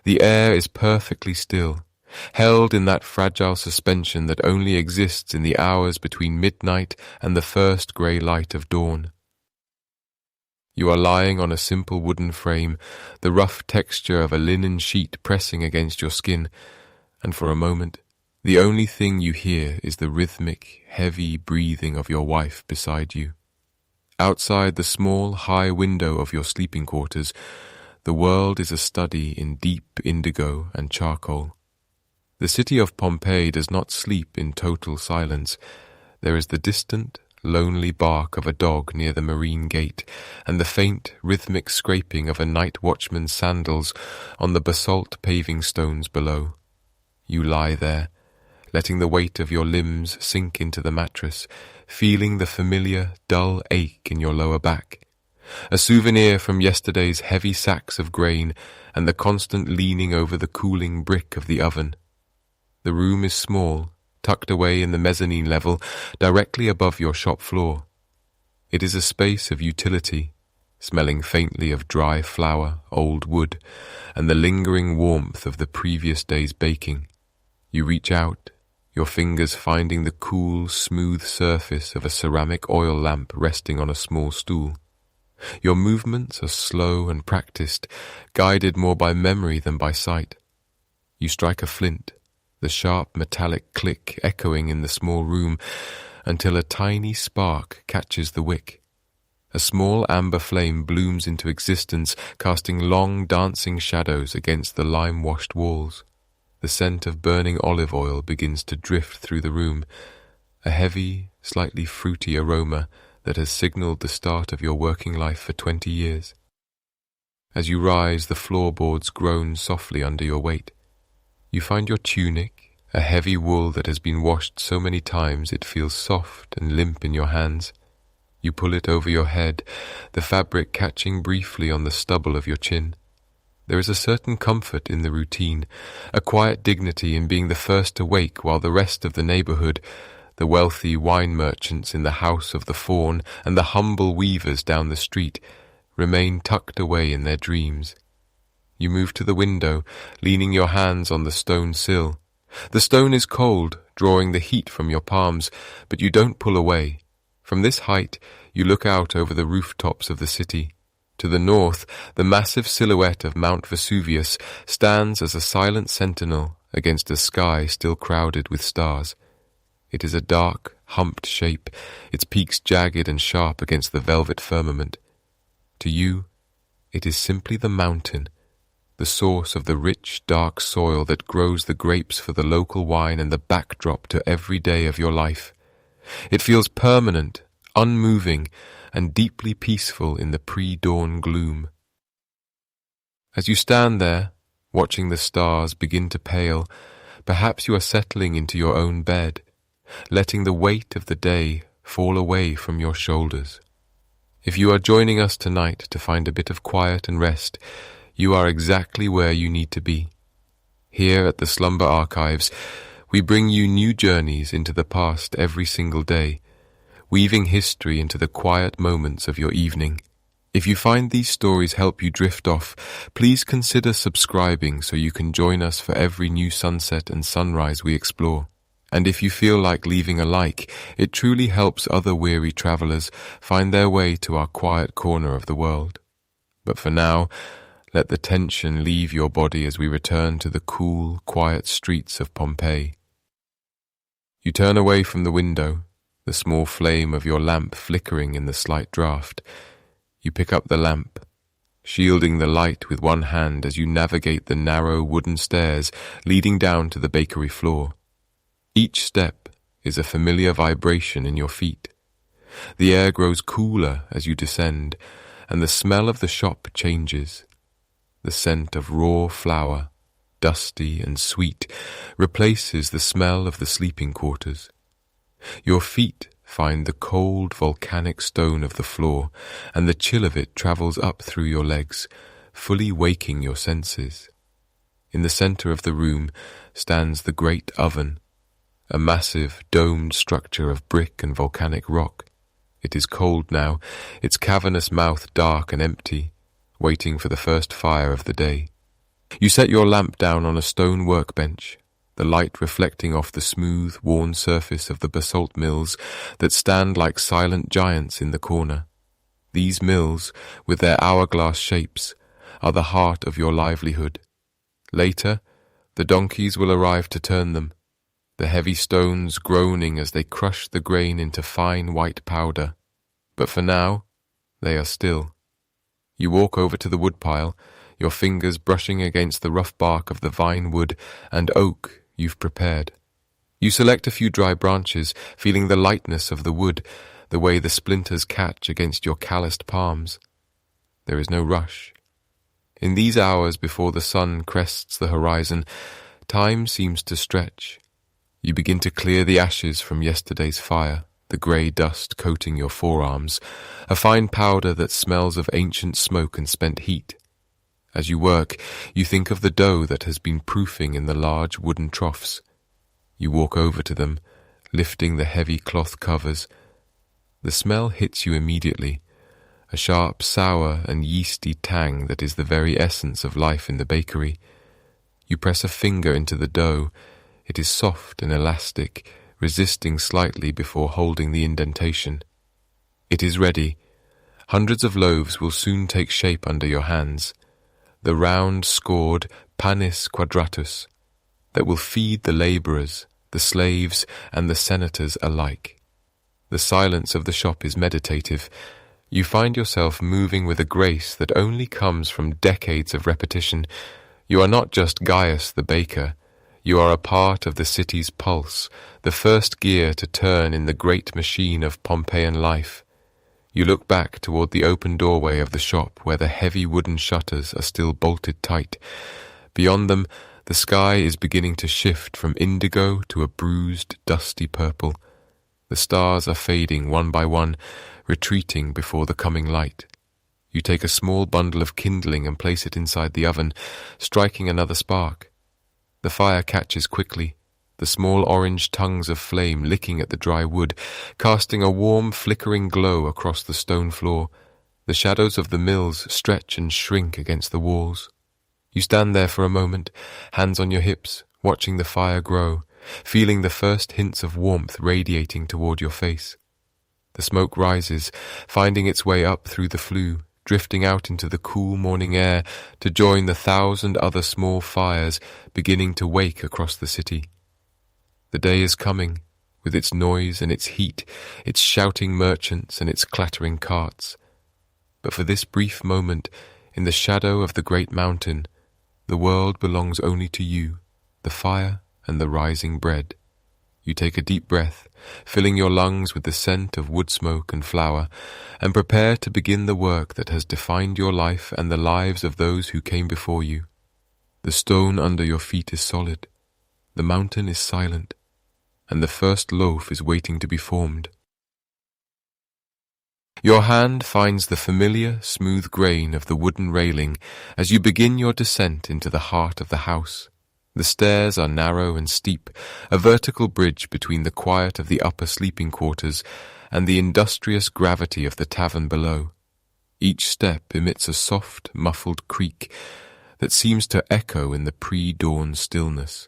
The air is perfectly still, held in that fragile suspension that only exists in the hours between midnight and the first grey light of dawn. You are lying on a simple wooden frame, the rough texture of a linen sheet pressing against your skin, and for a moment, the only thing you hear is the rhythmic, heavy breathing of your wife beside you. Outside the small, high window of your sleeping quarters, the world is a study in deep indigo and charcoal. The city of Pompeii does not sleep in total silence. There is the distant, lonely bark of a dog near the marine gate, and the faint, rhythmic scraping of a night watchman's sandals on the basalt paving stones below. You lie there, letting the weight of your limbs sink into the mattress, feeling the familiar, dull ache in your lower back, a souvenir from yesterday's heavy sacks of grain and the constant leaning over the cooling brick of the oven. The room is small, tucked away in the mezzanine level, directly above your shop floor. It is a space of utility, smelling faintly of dry flour, old wood, and the lingering warmth of the previous day's baking. You reach out, your fingers finding the cool, smooth surface of a ceramic oil lamp resting on a small stool. Your movements are slow and practiced, guided more by memory than by sight. You strike a flint, the sharp metallic click echoing in the small room, until a tiny spark catches the wick. A small amber flame blooms into existence, casting long dancing shadows against the lime-washed walls. The scent of burning olive oil begins to drift through the room, a heavy, slightly fruity aroma that has signalled the start of your working life for 20 years. As you rise, the floorboards groan softly under your weight. You find your tunic, a heavy wool that has been washed so many times it feels soft and limp in your hands. You pull it over your head, the fabric catching briefly on the stubble of your chin. There is a certain comfort in the routine, a quiet dignity in being the first to wake while the rest of the neighbourhood, the wealthy wine merchants in the House of the Faun and the humble weavers down the street, remain tucked away in their dreams. You move to the window, leaning your hands on the stone sill. The stone is cold, drawing the heat from your palms, but you don't pull away. From this height, you look out over the rooftops of the city. To the north, the massive silhouette of Mount Vesuvius stands as a silent sentinel against a sky still crowded with stars. It is a dark, humped shape, its peaks jagged and sharp against the velvet firmament. To you, it is simply the mountain, the source of the rich, dark soil that grows the grapes for the local wine and the backdrop to every day of your life. It feels permanent, unmoving, and deeply peaceful in the pre-dawn gloom. As you stand there, watching the stars begin to pale, perhaps you are settling into your own bed, letting the weight of the day fall away from your shoulders. If you are joining us tonight to find a bit of quiet and rest, you are exactly where you need to be. Here at the Slumber Archives, we bring you new journeys into the past every single day, weaving history into the quiet moments of your evening. If you find these stories help you drift off, please consider subscribing so you can join us for every new sunset and sunrise we explore. And if you feel like leaving a like, it truly helps other weary travelers find their way to our quiet corner of the world. But for now, let the tension leave your body as we return to the cool, quiet streets of Pompeii. You turn away from the window, the small flame of your lamp flickering in the slight draught. You pick up the lamp, shielding the light with one hand as you navigate the narrow wooden stairs leading down to the bakery floor. Each step is a familiar vibration in your feet. The air grows cooler as you descend, and the smell of the shop changes. The scent of raw flour, dusty and sweet, replaces the smell of the sleeping quarters. Your feet find the cold volcanic stone of the floor, and the chill of it travels up through your legs, fully waking your senses. In the center of the room stands the great oven, a massive domed structure of brick and volcanic rock. It is cold now, its cavernous mouth dark and empty, waiting for the first fire of the day. You set your lamp down on a stone workbench, the light reflecting off the smooth, worn surface of the basalt mills that stand like silent giants in the corner. These mills, with their hourglass shapes, are the heart of your livelihood. Later, the donkeys will arrive to turn them, the heavy stones groaning as they crush the grain into fine white powder. But for now, they are still. You walk over to the woodpile, your fingers brushing against the rough bark of the vine wood and oak you've prepared. You select a few dry branches, feeling the lightness of the wood, the way the splinters catch against your calloused palms. There is no rush. In these hours before the sun crests the horizon, time seems to stretch. You begin to clear the ashes from yesterday's fire, the grey dust coating your forearms, a fine powder that smells of ancient smoke and spent heat. As you work, you think of the dough that has been proofing in the large wooden troughs. You walk over to them, lifting the heavy cloth covers. The smell hits you immediately, a sharp, sour and yeasty tang that is the very essence of life in the bakery. You press a finger into the dough. It is soft and elastic, resisting slightly before holding the indentation. It is ready. Hundreds of loaves will soon take shape under your hands. The round, scored panis quadratus that will feed the labourers, the slaves, and the senators alike. The silence of the shop is meditative. You find yourself moving with a grace that only comes from decades of repetition. You are not just Gaius the baker. You are a part of the city's pulse, the first gear to turn in the great machine of Pompeian life. You look back toward the open doorway of the shop where the heavy wooden shutters are still bolted tight. Beyond them, the sky is beginning to shift from indigo to a bruised, dusty purple. The stars are fading one by one, retreating before the coming light. You take a small bundle of kindling and place it inside the oven, striking another spark. The fire catches quickly, the small orange tongues of flame licking at the dry wood, casting a warm, flickering glow across the stone floor. The shadows of the mills stretch and shrink against the walls. You stand there for a moment, hands on your hips, watching the fire grow, feeling the first hints of warmth radiating toward your face. The smoke rises, finding its way up through the flue, drifting out into the cool morning air to join the 1,000 other small fires beginning to wake across the city. The day is coming, with its noise and its heat, its shouting merchants and its clattering carts. But for this brief moment, in the shadow of the great mountain, the world belongs only to you, the fire and the rising bread. You take a deep breath, filling your lungs with the scent of wood smoke and flour, and prepare to begin the work that has defined your life and the lives of those who came before you. The stone under your feet is solid, the mountain is silent, and the first loaf is waiting to be formed. Your hand finds the familiar, smooth grain of the wooden railing as you begin your descent into the heart of the house. The stairs are narrow and steep, a vertical bridge between the quiet of the upper sleeping quarters and the industrious gravity of the tavern below. Each step emits a soft, muffled creak that seems to echo in the pre-dawn stillness,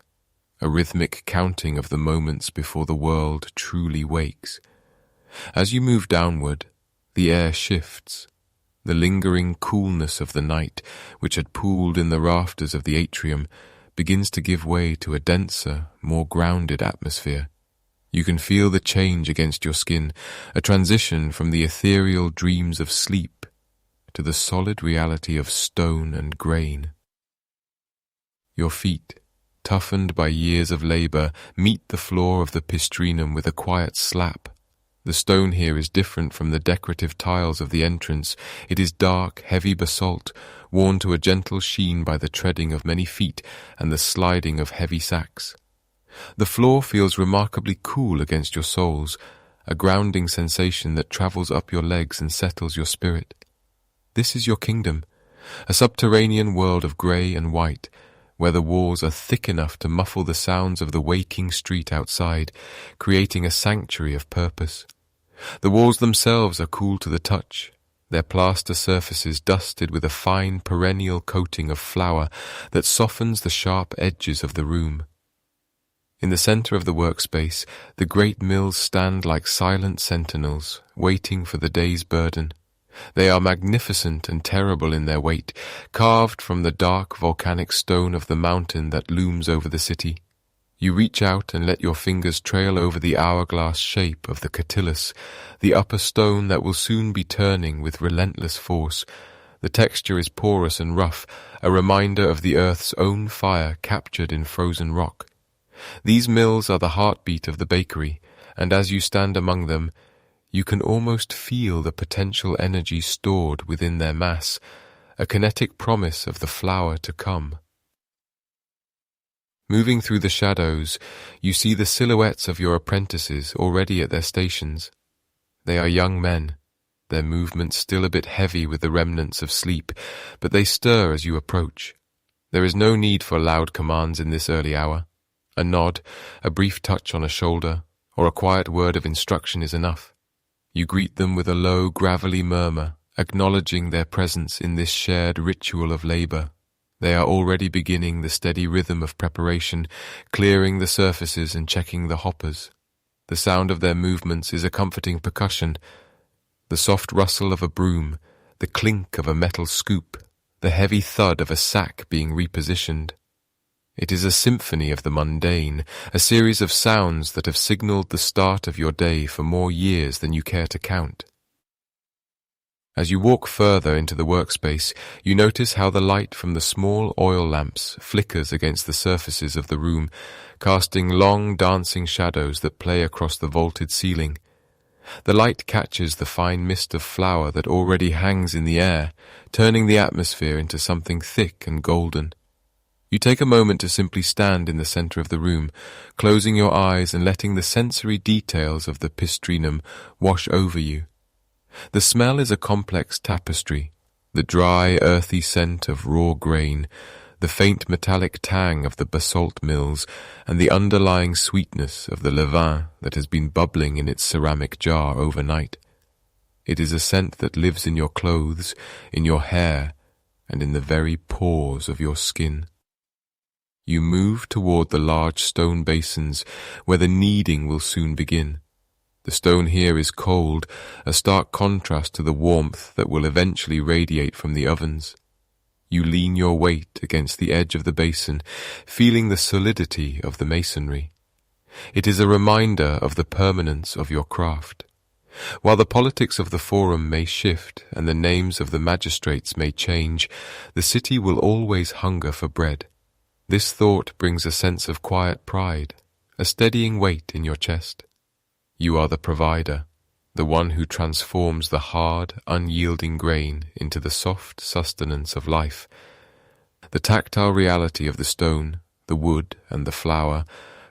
a rhythmic counting of the moments before the world truly wakes. As you move downward, the air shifts. The lingering coolness of the night, which had pooled in the rafters of the atrium, begins to give way to a denser, more grounded atmosphere. You can feel the change against your skin, a transition from the ethereal dreams of sleep to the solid reality of stone and grain. Your feet, toughened by years of labour, meet the floor of the pistrinum with a quiet slap. The stone here is different from the decorative tiles of the entrance. It is dark, heavy basalt, worn to a gentle sheen by the treading of many feet and the sliding of heavy sacks. The floor feels remarkably cool against your soles, a grounding sensation that travels up your legs and settles your spirit. This is your kingdom, a subterranean world of grey and white, where the walls are thick enough to muffle the sounds of the waking street outside, creating a sanctuary of purpose. The walls themselves are cool to the touch, their plaster surfaces dusted with a fine perennial coating of flour that softens the sharp edges of the room. In the center of the workspace, the great mills stand like silent sentinels, waiting for the day's burden. They are magnificent and terrible in their weight, carved from the dark volcanic stone of the mountain that looms over the city. You reach out and let your fingers trail over the hourglass shape of the Catillus, the upper stone that will soon be turning with relentless force. The texture is porous and rough, a reminder of the earth's own fire captured in frozen rock. These mills are the heartbeat of the bakery, and as you stand among them, you can almost feel the potential energy stored within their mass, a kinetic promise of the flour to come. Moving through the shadows, you see the silhouettes of your apprentices already at their stations. They are young men, their movements still a bit heavy with the remnants of sleep, but they stir as you approach. There is no need for loud commands in this early hour. A nod, a brief touch on a shoulder, or a quiet word of instruction is enough. You greet them with a low, gravelly murmur, acknowledging their presence in this shared ritual of labor. They are already beginning the steady rhythm of preparation, clearing the surfaces and checking the hoppers. The sound of their movements is a comforting percussion. The soft rustle of a broom, the clink of a metal scoop, the heavy thud of a sack being repositioned. It is a symphony of the mundane, a series of sounds that have signaled the start of your day for more years than you care to count. As you walk further into the workspace, you notice how the light from the small oil lamps flickers against the surfaces of the room, casting long dancing shadows that play across the vaulted ceiling. The light catches the fine mist of flour that already hangs in the air, turning the atmosphere into something thick and golden. You take a moment to simply stand in the center of the room, closing your eyes and letting the sensory details of the pistrinum wash over you. The smell is a complex tapestry, the dry, earthy scent of raw grain, the faint metallic tang of the basalt mills, and the underlying sweetness of the levain that has been bubbling in its ceramic jar overnight. It is a scent that lives in your clothes, in your hair, and in the very pores of your skin. You move toward the large stone basins where the kneading will soon begin. The stone here is cold, a stark contrast to the warmth that will eventually radiate from the ovens. You lean your weight against the edge of the basin, feeling the solidity of the masonry. It is a reminder of the permanence of your craft. While the politics of the forum may shift and the names of the magistrates may change, the city will always hunger for bread. This thought brings a sense of quiet pride, a steadying weight in your chest. You are the provider, the one who transforms the hard, unyielding grain into the soft sustenance of life. The tactile reality of the stone, the wood, and the flour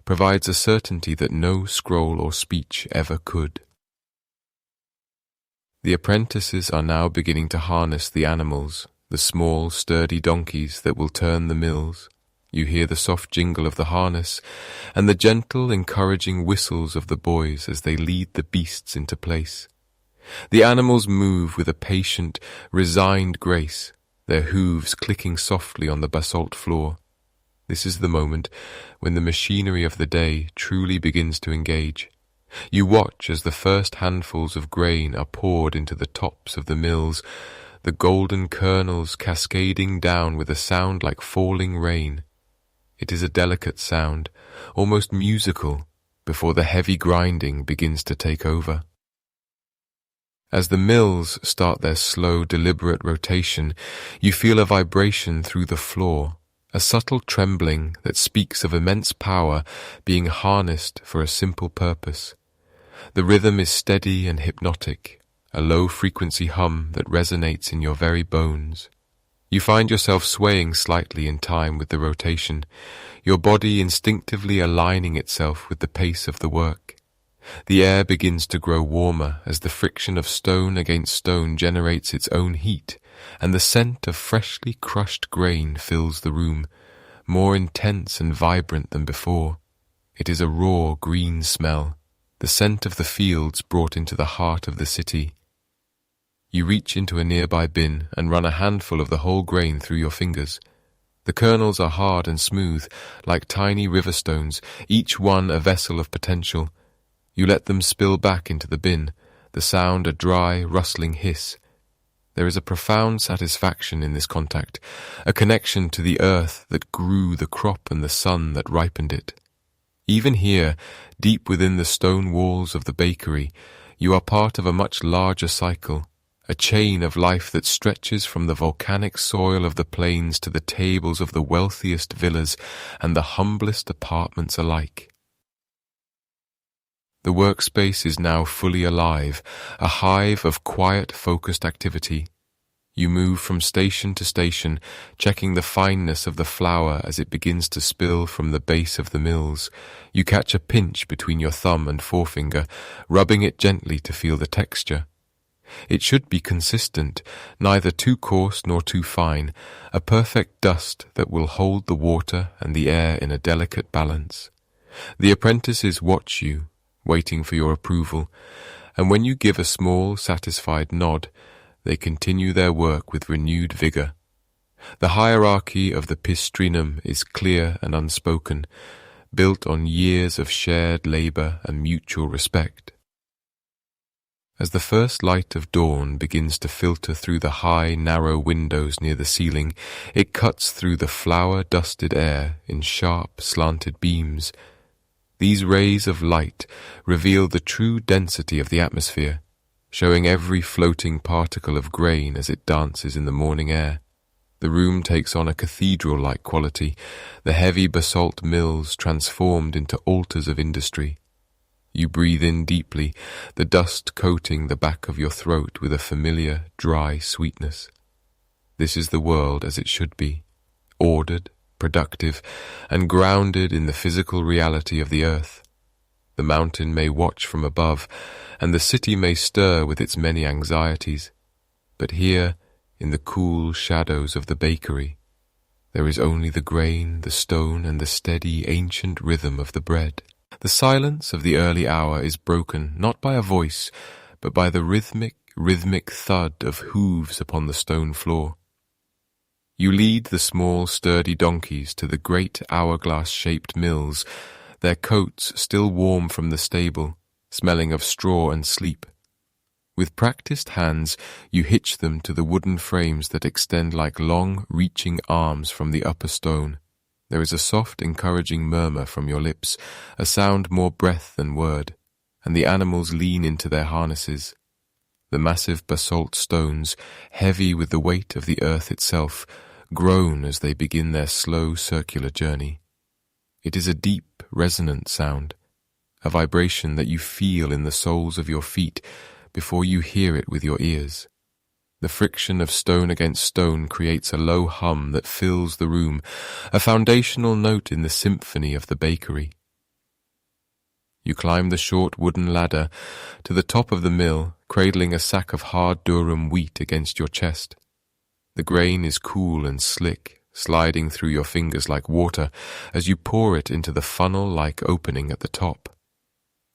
provides a certainty that no scroll or speech ever could. The apprentices are now beginning to harness the animals, the small, sturdy donkeys that will turn the mills. You hear the soft jingle of the harness and the gentle, encouraging whistles of the boys as they lead the beasts into place. The animals move with a patient, resigned grace, their hooves clicking softly on the basalt floor. This is the moment when the machinery of the day truly begins to engage. You watch as the first handfuls of grain are poured into the tops of the mills, the golden kernels cascading down with a sound like falling rain. It is a delicate sound, almost musical, before the heavy grinding begins to take over. As the mills start their slow, deliberate rotation, you feel a vibration through the floor, a subtle trembling that speaks of immense power being harnessed for a simple purpose. The rhythm is steady and hypnotic, a low-frequency hum that resonates in your very bones. You find yourself swaying slightly in time with the rotation, your body instinctively aligning itself with the pace of the work. The air begins to grow warmer as the friction of stone against stone generates its own heat, and the scent of freshly crushed grain fills the room, more intense and vibrant than before. It is a raw green smell, the scent of the fields brought into the heart of the city. You reach into a nearby bin and run a handful of the whole grain through your fingers. The kernels are hard and smooth, like tiny river stones, each one a vessel of potential. You let them spill back into the bin, the sound a dry, rustling hiss. There is a profound satisfaction in this contact, a connection to the earth that grew the crop and the sun that ripened it. Even here, deep within the stone walls of the bakery, you are part of a much larger cycle, a chain of life that stretches from the volcanic soil of the plains to the tables of the wealthiest villas and the humblest apartments alike. The workspace is now fully alive, a hive of quiet, focused activity. You move from station to station, checking the fineness of the flour as it begins to spill from the base of the mills. You catch a pinch between your thumb and forefinger, rubbing it gently to feel the texture. It should be consistent, neither too coarse nor too fine, a perfect dust that will hold the water and the air in a delicate balance. The apprentices watch you, waiting for your approval, and when you give a small, satisfied nod, they continue their work with renewed vigor. The hierarchy of the pistrinum is clear and unspoken, built on years of shared labor and mutual respect. As the first light of dawn begins to filter through the high, narrow windows near the ceiling, it cuts through the flour-dusted air in sharp, slanted beams. These rays of light reveal the true density of the atmosphere, showing every floating particle of grain as it dances in the morning air. The room takes on a cathedral-like quality, the heavy basalt mills transformed into altars of industry. You breathe in deeply, the dust coating the back of your throat with a familiar, dry sweetness. This is the world as it should be, ordered, productive, and grounded in the physical reality of the earth. The mountain may watch from above, and the city may stir with its many anxieties, but here, in the cool shadows of the bakery, there is only the grain, the stone, and the steady, ancient rhythm of the bread. The silence of the early hour is broken not by a voice, but by the rhythmic thud of hooves upon the stone floor. You lead the small, sturdy donkeys to the great hourglass-shaped mills, their coats still warm from the stable, smelling of straw and sleep. With practiced hands, you hitch them to the wooden frames that extend like long, reaching arms from the upper stone. There is a soft, encouraging murmur from your lips, a sound more breath than word, and the animals lean into their harnesses. The massive basalt stones, heavy with the weight of the earth itself, groan as they begin their slow, circular journey. It is a deep, resonant sound, a vibration that you feel in the soles of your feet before you hear it with your ears. The friction of stone against stone creates a low hum that fills the room, a foundational note in the symphony of the bakery. You climb the short wooden ladder to the top of the mill, cradling a sack of hard durum wheat against your chest. The grain is cool and slick, sliding through your fingers like water as you pour it into the funnel-like opening at the top.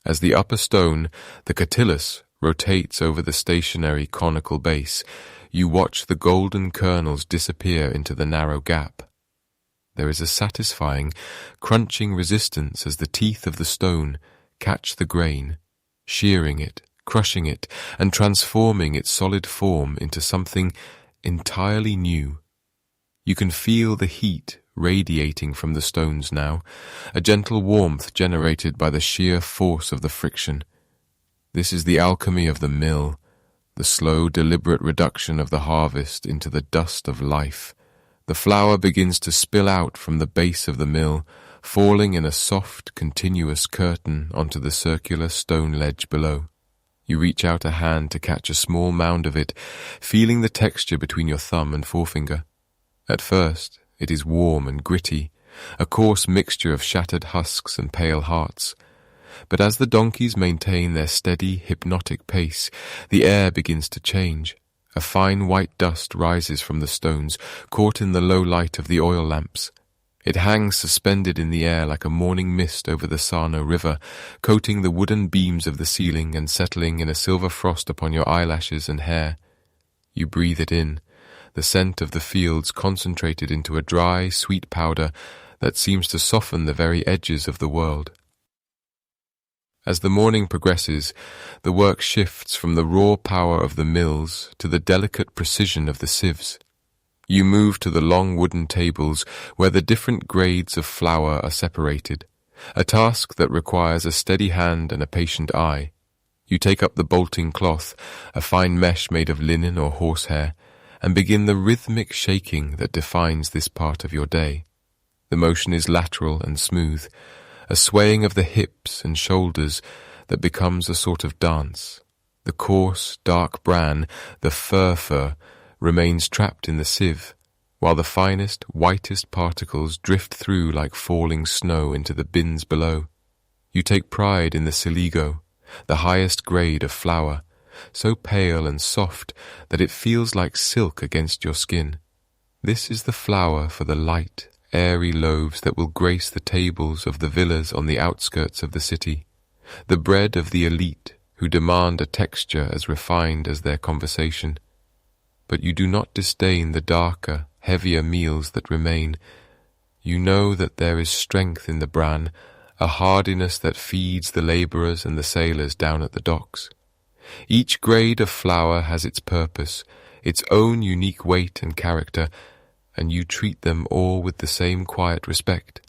As the upper stone, the catillus, rotates over the stationary conical base, you watch the golden kernels disappear into the narrow gap. There is a satisfying, crunching resistance as the teeth of the stone catch the grain, shearing it, crushing it, and transforming its solid form into something entirely new. You can feel the heat radiating from the stones now, a gentle warmth generated by the sheer force of the friction. This is the alchemy of the mill, the slow, deliberate reduction of the harvest into the dust of life. The flour begins to spill out from the base of the mill, falling in a soft, continuous curtain onto the circular stone ledge below. You reach out a hand to catch a small mound of it, feeling the texture between your thumb and forefinger. At first, it is warm and gritty, a coarse mixture of shattered husks and pale hearts. But as the donkeys maintain their steady, hypnotic pace, the air begins to change. A fine white dust rises from the stones, caught in the low light of the oil lamps. It hangs suspended in the air like a morning mist over the Sarno River, coating the wooden beams of the ceiling and settling in a silver frost upon your eyelashes and hair. You breathe it in, the scent of the fields concentrated into a dry, sweet powder that seems to soften the very edges of the world. As the morning progresses, the work shifts from the raw power of the mills to the delicate precision of the sieves. You move to the long wooden tables where the different grades of flour are separated, a task that requires a steady hand and a patient eye. You take up the bolting cloth, a fine mesh made of linen or horsehair, and begin the rhythmic shaking that defines this part of your day. The motion is lateral and smooth, a swaying of the hips and shoulders that becomes a sort of dance. The coarse, dark bran, the fur, remains trapped in the sieve, while the finest, whitest particles drift through like falling snow into the bins below. You take pride in the siligo, the highest grade of flour, so pale and soft that it feels like silk against your skin. This is the flour for the light, airy loaves that will grace the tables of the villas on the outskirts of the city, the bread of the elite who demand a texture as refined as their conversation. But you do not disdain the darker, heavier meals that remain. You know that there is strength in the bran, a hardiness that feeds the labourers and the sailors down at the docks. Each grade of flour has its purpose, its own unique weight and character, and you treat them all with the same quiet respect.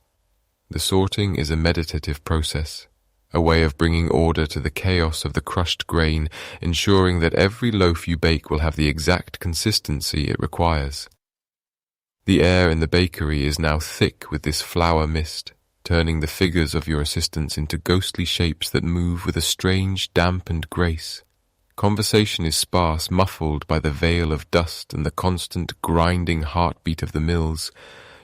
The sorting is a meditative process, a way of bringing order to the chaos of the crushed grain, ensuring that every loaf you bake will have the exact consistency it requires. The air in the bakery is now thick with this flour mist, turning the figures of your assistants into ghostly shapes that move with a strange dampened grace. Conversation is sparse, muffled by the veil of dust and the constant grinding heartbeat of the mills.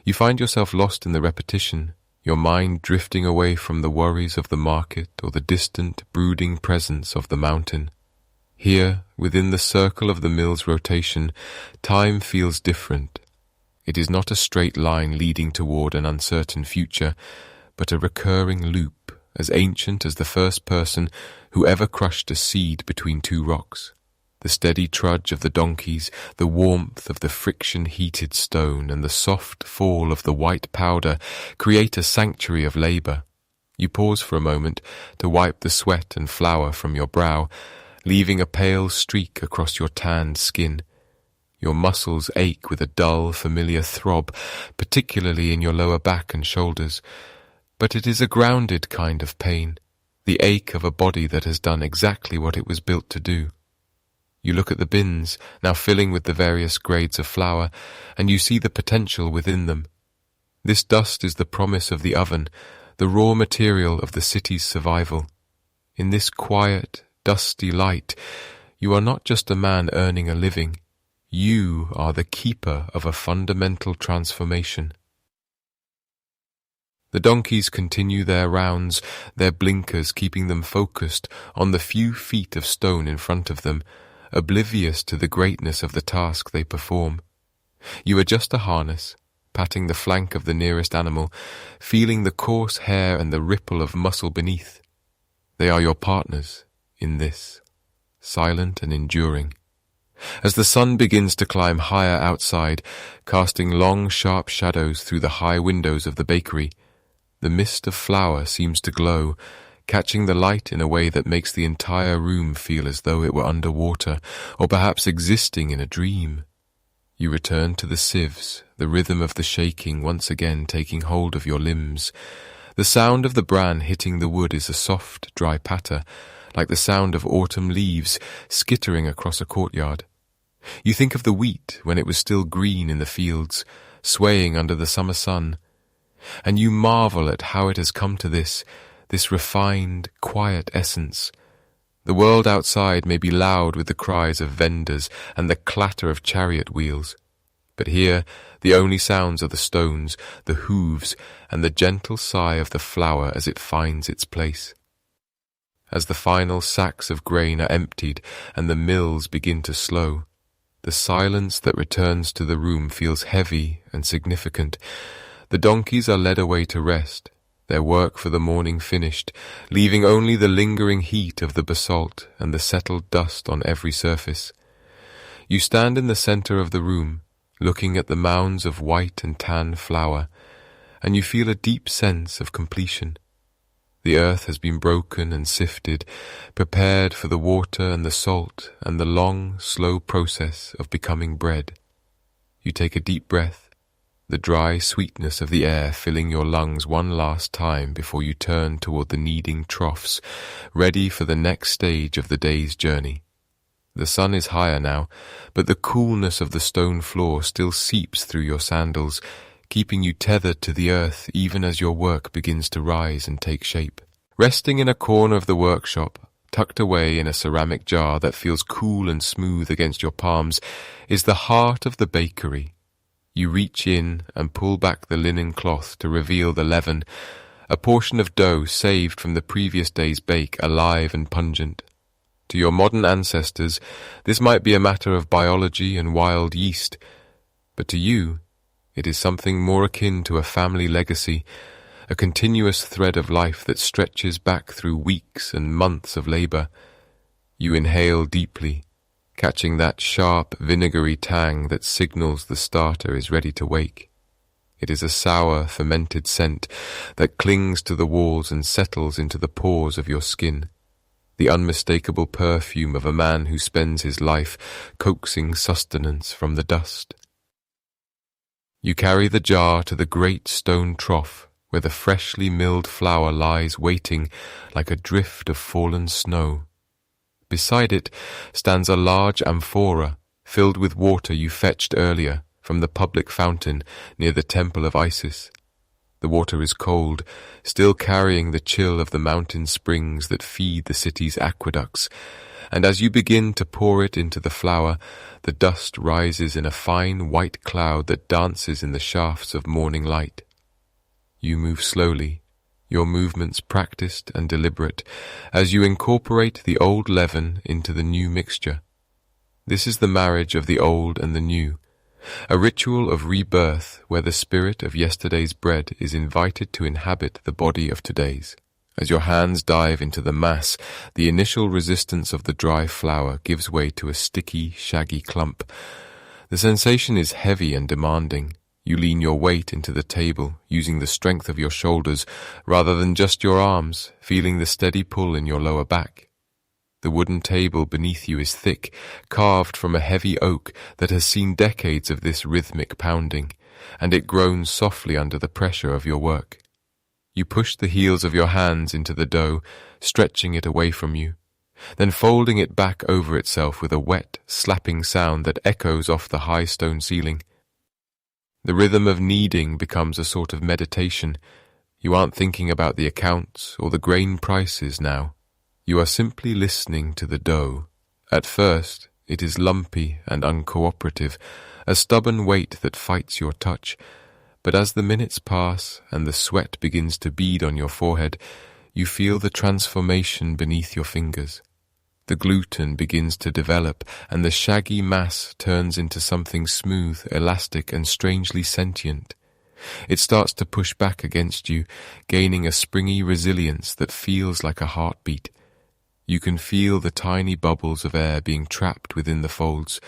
You find yourself lost in the repetition, your mind drifting away from the worries of the market or the distant, brooding presence of the mountain. Here, within the circle of the mill's rotation, time feels different. It is not a straight line leading toward an uncertain future, but a recurring loop, as ancient as the first person who ever crushed a seed between two rocks. The steady trudge of the donkeys, the warmth of the friction-heated stone, and the soft fall of the white powder create a sanctuary of labour. You pause for a moment to wipe the sweat and flour from your brow, leaving a pale streak across your tanned skin. Your muscles ache with a dull, familiar throb, particularly in your lower back and shoulders. But it is a grounded kind of pain, the ache of a body that has done exactly what it was built to do. You look at the bins, now filling with the various grades of flour, and you see the potential within them. This dust is the promise of the oven, the raw material of the city's survival. In this quiet, dusty light, you are not just a man earning a living. You are the keeper of a fundamental transformation. The donkeys continue their rounds, their blinkers keeping them focused on the few feet of stone in front of them, oblivious to the greatness of the task they perform. You adjust a harness, patting the flank of the nearest animal, feeling the coarse hair and the ripple of muscle beneath. They are your partners in this, silent and enduring. As the sun begins to climb higher outside, casting long, sharp shadows through the high windows of the bakery, the mist of flour seems to glow, catching the light in a way that makes the entire room feel as though it were under water, or perhaps existing in a dream. You return to the sieves, the rhythm of the shaking once again taking hold of your limbs. The sound of the bran hitting the wood is a soft, dry patter, like the sound of autumn leaves skittering across a courtyard. You think of the wheat when it was still green in the fields, swaying under the summer sun, and you marvel at how it has come to this refined, quiet essence. The world outside may be loud with the cries of vendors and the clatter of chariot wheels, but here the only sounds are the stones, the hooves, and the gentle sigh of the flour as it finds its place. As the final sacks of grain are emptied and the mills begin to slow, the silence that returns to the room feels heavy and significant. The donkeys are led away to rest, their work for the morning finished, leaving only the lingering heat of the basalt and the settled dust on every surface. You stand in the center of the room, looking at the mounds of white and tan flour, and you feel a deep sense of completion. The earth has been broken and sifted, prepared for the water and the salt and the long, slow process of becoming bread. You take a deep breath, the dry sweetness of the air filling your lungs one last time before you turn toward the kneading troughs, ready for the next stage of the day's journey. The sun is higher now, but the coolness of the stone floor still seeps through your sandals, keeping you tethered to the earth even as your work begins to rise and take shape. Resting in a corner of the workshop, tucked away in a ceramic jar that feels cool and smooth against your palms, is the heart of the bakery. You reach in and pull back the linen cloth to reveal the leaven, a portion of dough saved from the previous day's bake, alive and pungent. To your modern ancestors, this might be a matter of biology and wild yeast, but to you, it is something more akin to a family legacy, a continuous thread of life that stretches back through weeks and months of labor. You inhale deeply, catching that sharp, vinegary tang that signals the starter is ready to wake. It is a sour, fermented scent that clings to the walls and settles into the pores of your skin, the unmistakable perfume of a man who spends his life coaxing sustenance from the dust. You carry the jar to the great stone trough where the freshly milled flour lies waiting like a drift of fallen snow. Beside it stands a large amphora filled with water you fetched earlier from the public fountain near the temple of Isis. The water is cold, still carrying the chill of the mountain springs that feed the city's aqueducts, and as you begin to pour it into the flour, the dust rises in a fine white cloud that dances in the shafts of morning light. You move slowly, your movements practiced and deliberate, as you incorporate the old leaven into the new mixture. This is the marriage of the old and the new, a ritual of rebirth where the spirit of yesterday's bread is invited to inhabit the body of today's. As your hands dive into the mass, the initial resistance of the dry flour gives way to a sticky, shaggy clump. The sensation is heavy and demanding. You lean your weight into the table, using the strength of your shoulders rather than just your arms, feeling the steady pull in your lower back. The wooden table beneath you is thick, carved from a heavy oak that has seen decades of this rhythmic pounding, and it groans softly under the pressure of your work. You push the heels of your hands into the dough, stretching it away from you, then folding it back over itself with a wet, slapping sound that echoes off the high stone ceiling. The rhythm of kneading becomes a sort of meditation. You aren't thinking about the accounts or the grain prices now. You are simply listening to the dough. At first, it is lumpy and uncooperative, a stubborn weight that fights your touch. But as the minutes pass and the sweat begins to bead on your forehead, you feel the transformation beneath your fingers. The gluten begins to develop, and the shaggy mass turns into something smooth, elastic, and strangely sentient. It starts to push back against you, gaining a springy resilience that feels like a heartbeat. You can feel the tiny bubbles of air being trapped within the folds,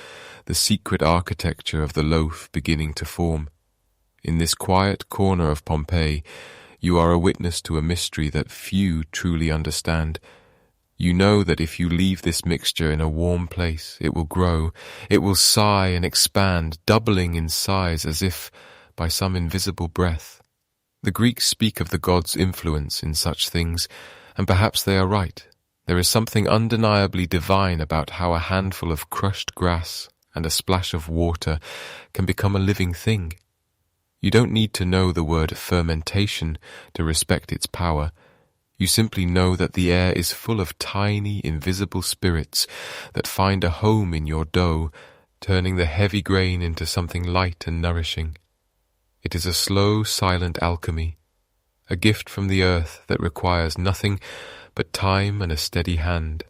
the secret architecture of the loaf beginning to form. In this quiet corner of Pompeii, you are a witness to a mystery that few truly understand. You know that if you leave this mixture in a warm place, it will grow, it will sigh and expand, doubling in size as if by some invisible breath. The Greeks speak of the gods' influence in such things, and perhaps they are right. There is something undeniably divine about how a handful of crushed grass and a splash of water can become a living thing. You don't need to know the word fermentation to respect its power. You simply know that the air is full of tiny, invisible spirits that find a home in your dough, turning the heavy grain into something light and nourishing. It is a slow, silent alchemy, a gift from the earth that requires nothing but time and a steady hand.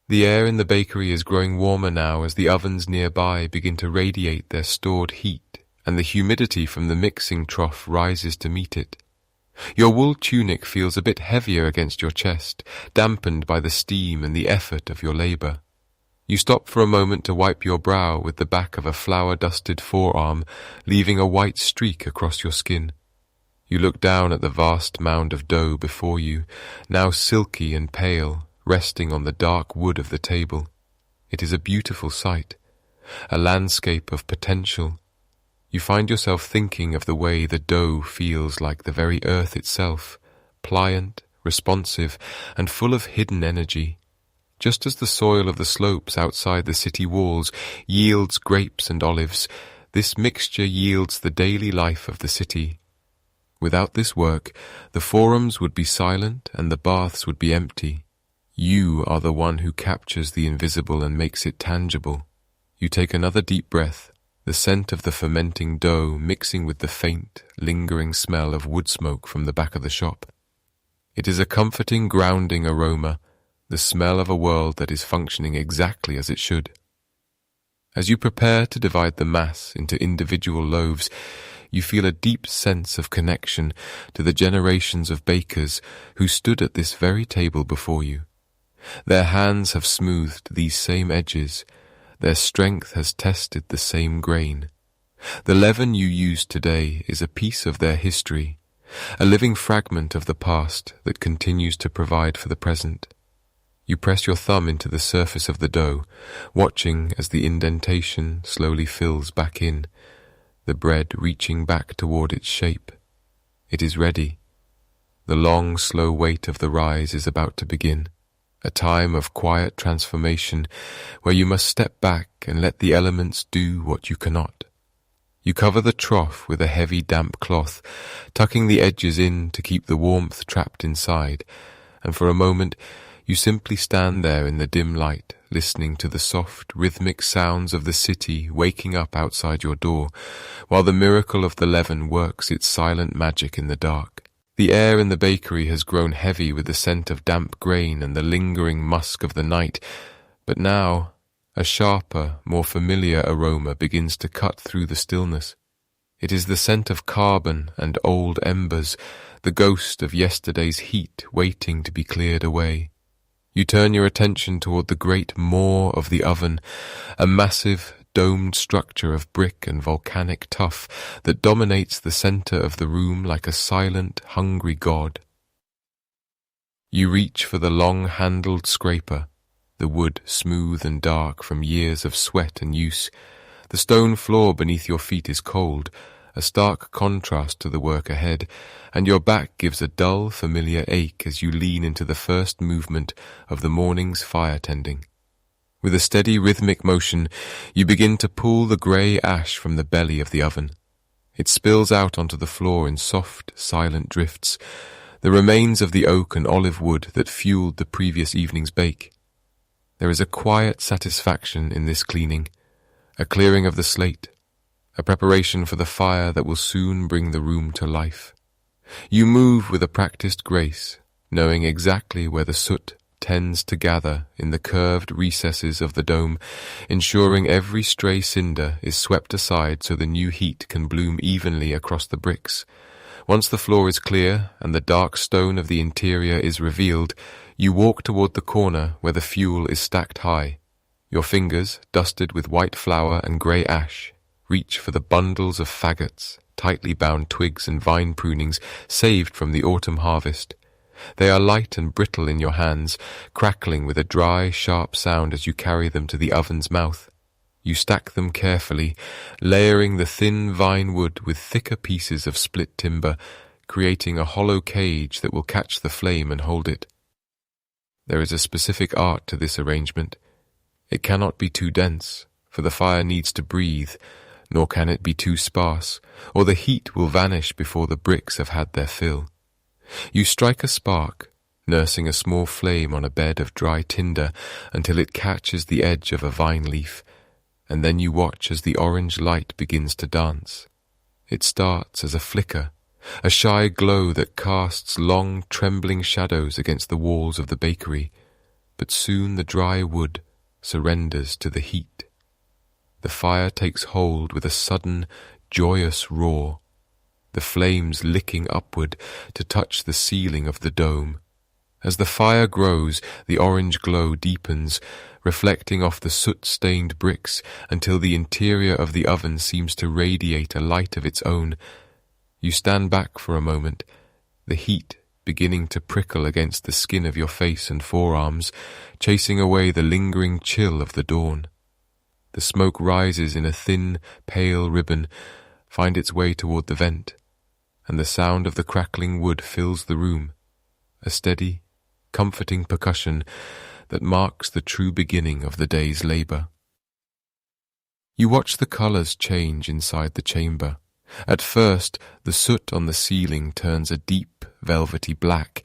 The air in the bakery is growing warmer now as the ovens nearby begin to radiate their stored heat, and the humidity from the mixing trough rises to meet it. Your wool tunic feels a bit heavier against your chest, dampened by the steam and the effort of your labor. You stop for a moment to wipe your brow with the back of a flour-dusted forearm, leaving a white streak across your skin. You look down at the vast mound of dough before you, now silky and pale, resting on the dark wood of the table. It is a beautiful sight, a landscape of potential. You find yourself thinking of the way the dough feels like the very earth itself, pliant, responsive, and full of hidden energy. Just as the soil of the slopes outside the city walls yields grapes and olives, this mixture yields the daily life of the city. Without this work, the forums would be silent and the baths would be empty. You are the one who captures the invisible and makes it tangible. You take another deep breath, the scent of the fermenting dough mixing with the faint, lingering smell of wood smoke from the back of the shop. It is a comforting, grounding aroma, the smell of a world that is functioning exactly as it should. As you prepare to divide the mass into individual loaves, you feel a deep sense of connection to the generations of bakers who stood at this very table before you. Their hands have smoothed these same edges. Their strength has tested the same grain. The leaven you use today is a piece of their history, a living fragment of the past that continues to provide for the present. You press your thumb into the surface of the dough, watching as the indentation slowly fills back in, the bread reaching back toward its shape. It is ready. The long, slow wait of the rise is about to begin, a time of quiet transformation where you must step back and let the elements do what you cannot. You cover the trough with a heavy, damp cloth, tucking the edges in to keep the warmth trapped inside, and for a moment you simply stand there in the dim light, listening to the soft, rhythmic sounds of the city waking up outside your door, while the miracle of the leaven works its silent magic in the dark. The air in the bakery has grown heavy with the scent of damp grain and the lingering musk of the night, but now a sharper, more familiar aroma begins to cut through the stillness. It is the scent of carbon and old embers, the ghost of yesterday's heat waiting to be cleared away. You turn your attention toward the great maw of the oven, a massive, domed structure of brick and volcanic tuff that dominates the center of the room like a silent, hungry god. You reach for the long-handled scraper, the wood smooth and dark from years of sweat and use. The stone floor beneath your feet is cold, a stark contrast to the work ahead, and your back gives a dull, familiar ache as you lean into the first movement of the morning's fire tending. With a steady, rhythmic motion, you begin to pull the grey ash from the belly of the oven. It spills out onto the floor in soft, silent drifts, the remains of the oak and olive wood that fueled the previous evening's bake. There is a quiet satisfaction in this cleaning, a clearing of the slate, a preparation for the fire that will soon bring the room to life. You move with a practiced grace, knowing exactly where the soot tends to gather in the curved recesses of the dome, ensuring every stray cinder is swept aside so the new heat can bloom evenly across the bricks. Once the floor is clear and the dark stone of the interior is revealed, you walk toward the corner where the fuel is stacked high. Your fingers, dusted with white flour and grey ash, reach for the bundles of faggots, tightly bound twigs and vine prunings saved from the autumn harvest. They are light and brittle in your hands, crackling with a dry, sharp sound as you carry them to the oven's mouth. You stack them carefully, layering the thin vine wood with thicker pieces of split timber, creating a hollow cage that will catch the flame and hold it. There is a specific art to this arrangement. It cannot be too dense, for the fire needs to breathe, nor can it be too sparse, or the heat will vanish before the bricks have had their fill. You strike a spark, nursing a small flame on a bed of dry tinder until it catches the edge of a vine leaf, and then you watch as the orange light begins to dance. It starts as a flicker, a shy glow that casts long, trembling shadows against the walls of the bakery, but soon the dry wood surrenders to the heat. The fire takes hold with a sudden, joyous roar, the flames licking upward to touch the ceiling of the dome. As the fire grows, the orange glow deepens, reflecting off the soot-stained bricks until the interior of the oven seems to radiate a light of its own. You stand back for a moment, the heat beginning to prickle against the skin of your face and forearms, chasing away the lingering chill of the dawn. The smoke rises in a thin, pale ribbon, finds its way toward the vent, and the sound of the crackling wood fills the room, a steady, comforting percussion that marks the true beginning of the day's labor. You watch the colors change inside the chamber. At first, the soot on the ceiling turns a deep, velvety black,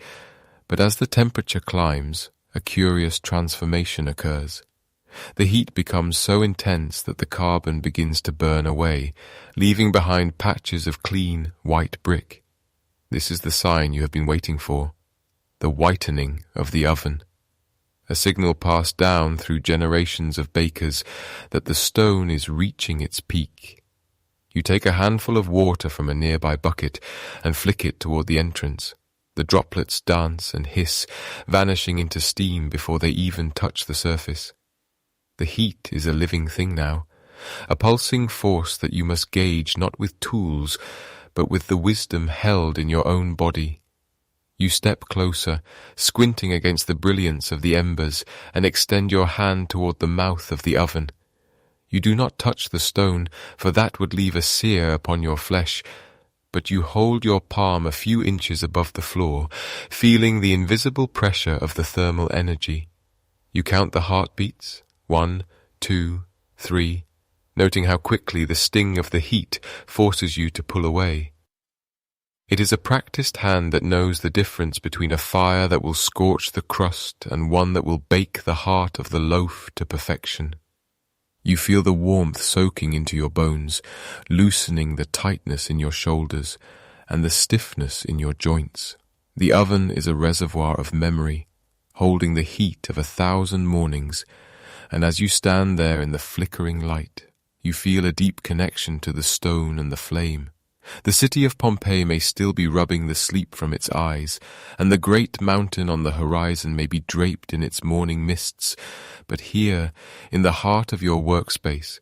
but as the temperature climbs, a curious transformation occurs. The heat becomes so intense that the carbon begins to burn away, leaving behind patches of clean, white brick. This is the sign you have been waiting for, the whitening of the oven. A signal passed down through generations of bakers that the stone is reaching its peak. You take a handful of water from a nearby bucket and flick it toward the entrance. The droplets dance and hiss, vanishing into steam before they even touch the surface. The heat is a living thing now, a pulsing force that you must gauge not with tools, but with the wisdom held in your own body. You step closer, squinting against the brilliance of the embers, and extend your hand toward the mouth of the oven. You do not touch the stone, for that would leave a sear upon your flesh, but you hold your palm a few inches above the floor, feeling the invisible pressure of the thermal energy. You count the heartbeats, 1, 2, 3, noting how quickly the sting of the heat forces you to pull away. It is a practiced hand that knows the difference between a fire that will scorch the crust and one that will bake the heart of the loaf to perfection. You feel the warmth soaking into your bones, loosening the tightness in your shoulders and the stiffness in your joints. The oven is a reservoir of memory, holding the heat of 1,000 mornings, and as you stand there in the flickering light, you feel a deep connection to the stone and the flame. The city of Pompeii may still be rubbing the sleep from its eyes, and the great mountain on the horizon may be draped in its morning mists, but here, in the heart of your workspace,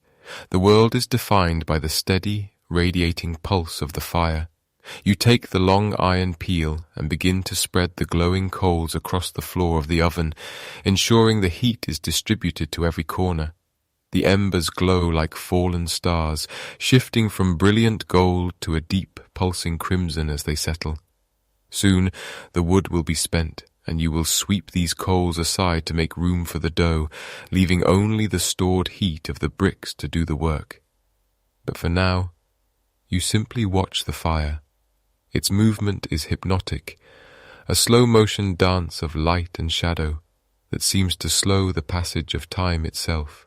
the world is defined by the steady, radiating pulse of the fire. You take the long iron peel and begin to spread the glowing coals across the floor of the oven, ensuring the heat is distributed to every corner. The embers glow like fallen stars, shifting from brilliant gold to a deep, pulsing crimson as they settle. Soon the wood will be spent, and you will sweep these coals aside to make room for the dough, leaving only the stored heat of the bricks to do the work. But for now, you simply watch the fire. Its movement is hypnotic, a slow-motion dance of light and shadow that seems to slow the passage of time itself.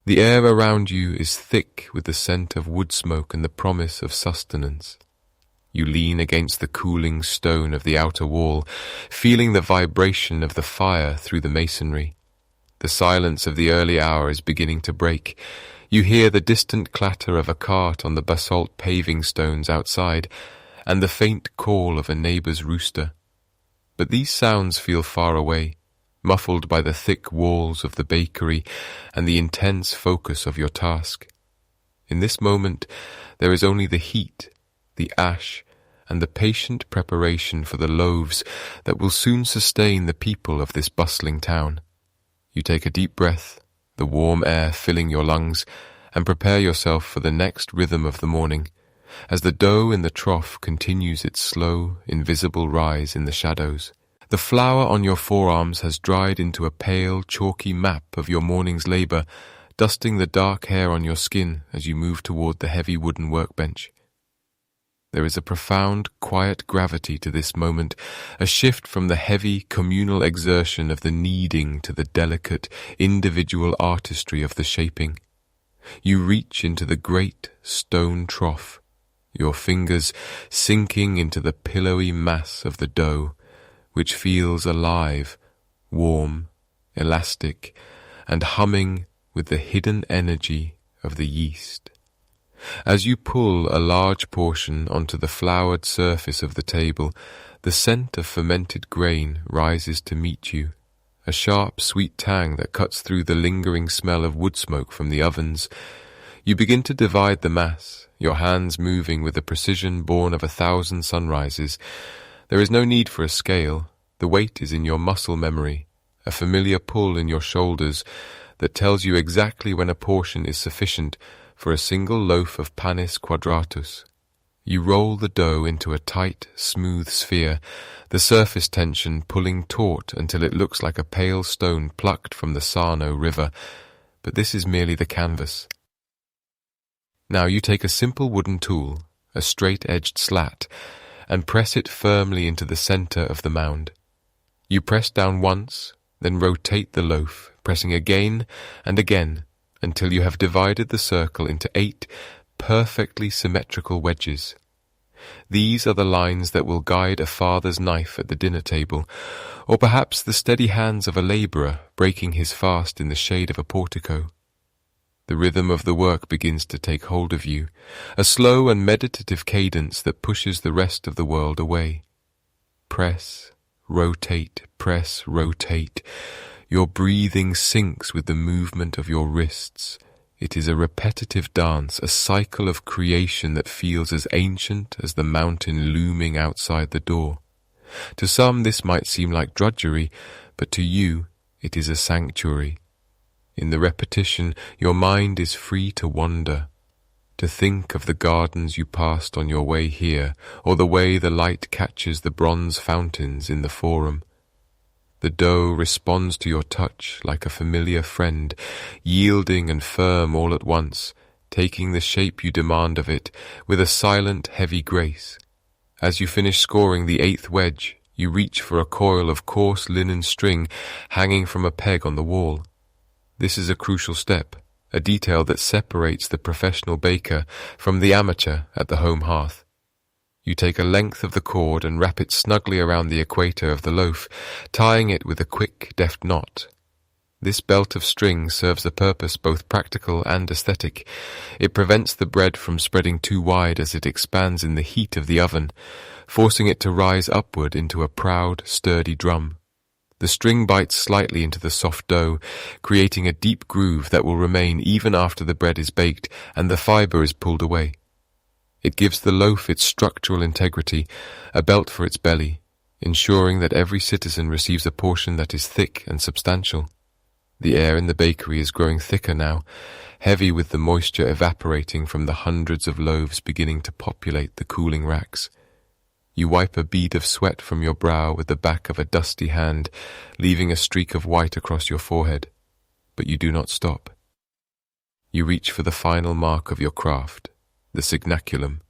The air around you is thick with the scent of wood smoke and the promise of sustenance. You lean against the cooling stone of the outer wall, feeling the vibration of the fire through the masonry. The silence of the early hour is beginning to break. You hear the distant clatter of a cart on the basalt paving stones outside, and the faint call of a neighbour's rooster. But these sounds feel far away, muffled by the thick walls of the bakery and the intense focus of your task. In this moment, there is only the heat, the ash, and the patient preparation for the loaves that will soon sustain the people of this bustling town. You take a deep breath, the warm air filling your lungs, and prepare yourself for the next rhythm of the morning, as the dough in the trough continues its slow, invisible rise in the shadows. The flour on your forearms has dried into a pale, chalky map of your morning's labour, dusting the dark hair on your skin as you move toward the heavy wooden workbench. There is a profound, quiet gravity to this moment, a shift from the heavy, communal exertion of the kneading to the delicate, individual artistry of the shaping. You reach into the great stone trough, your fingers sinking into the pillowy mass of the dough, which feels alive, warm, elastic, and humming with the hidden energy of the yeast. As you pull a large portion onto the floured surface of the table, the scent of fermented grain rises to meet you, a sharp, sweet tang that cuts through the lingering smell of wood smoke from the ovens. You begin to divide the mass, your hands moving with a precision born of 1,000 sunrises. There is no need for a scale. The weight is in your muscle memory, a familiar pull in your shoulders that tells you exactly when a portion is sufficient for a single loaf of panis quadratus. You roll the dough into a tight, smooth sphere, the surface tension pulling taut until it looks like a pale stone plucked from the Sarno River, but this is merely the canvas. Now you take a simple wooden tool, a straight-edged slat, and press it firmly into the center of the mound. You press down once, then rotate the loaf, pressing again and again until you have divided the circle into 8 perfectly symmetrical wedges. These are the lines that will guide a father's knife at the dinner table, or perhaps the steady hands of a laborer breaking his fast in the shade of a portico. The rhythm of the work begins to take hold of you, a slow and meditative cadence that pushes the rest of the world away. Press, rotate, press, rotate. Your breathing syncs with the movement of your wrists. It is a repetitive dance, a cycle of creation that feels as ancient as the mountain looming outside the door. To some this might seem like drudgery, but to you it is a sanctuary. In the repetition, your mind is free to wander, to think of the gardens you passed on your way here, or the way the light catches the bronze fountains in the forum. The dough responds to your touch like a familiar friend, yielding and firm all at once, taking the shape you demand of it with a silent, heavy grace. As you finish scoring the 8th wedge, you reach for a coil of coarse linen string hanging from a peg on the wall. This is a crucial step, a detail that separates the professional baker from the amateur at the home hearth. You take a length of the cord and wrap it snugly around the equator of the loaf, tying it with a quick, deft knot. This belt of string serves a purpose both practical and aesthetic. It prevents the bread from spreading too wide as it expands in the heat of the oven, forcing it to rise upward into a proud, sturdy drum. The string bites slightly into the soft dough, creating a deep groove that will remain even after the bread is baked and the fiber is pulled away. It gives the loaf its structural integrity, a belt for its belly, ensuring that every citizen receives a portion that is thick and substantial. The air in the bakery is growing thicker now, heavy with the moisture evaporating from the hundreds of loaves beginning to populate the cooling racks. You wipe a bead of sweat from your brow with the back of a dusty hand, leaving a streak of white across your forehead. But you do not stop. You reach for the final mark of your craft, the signaculum.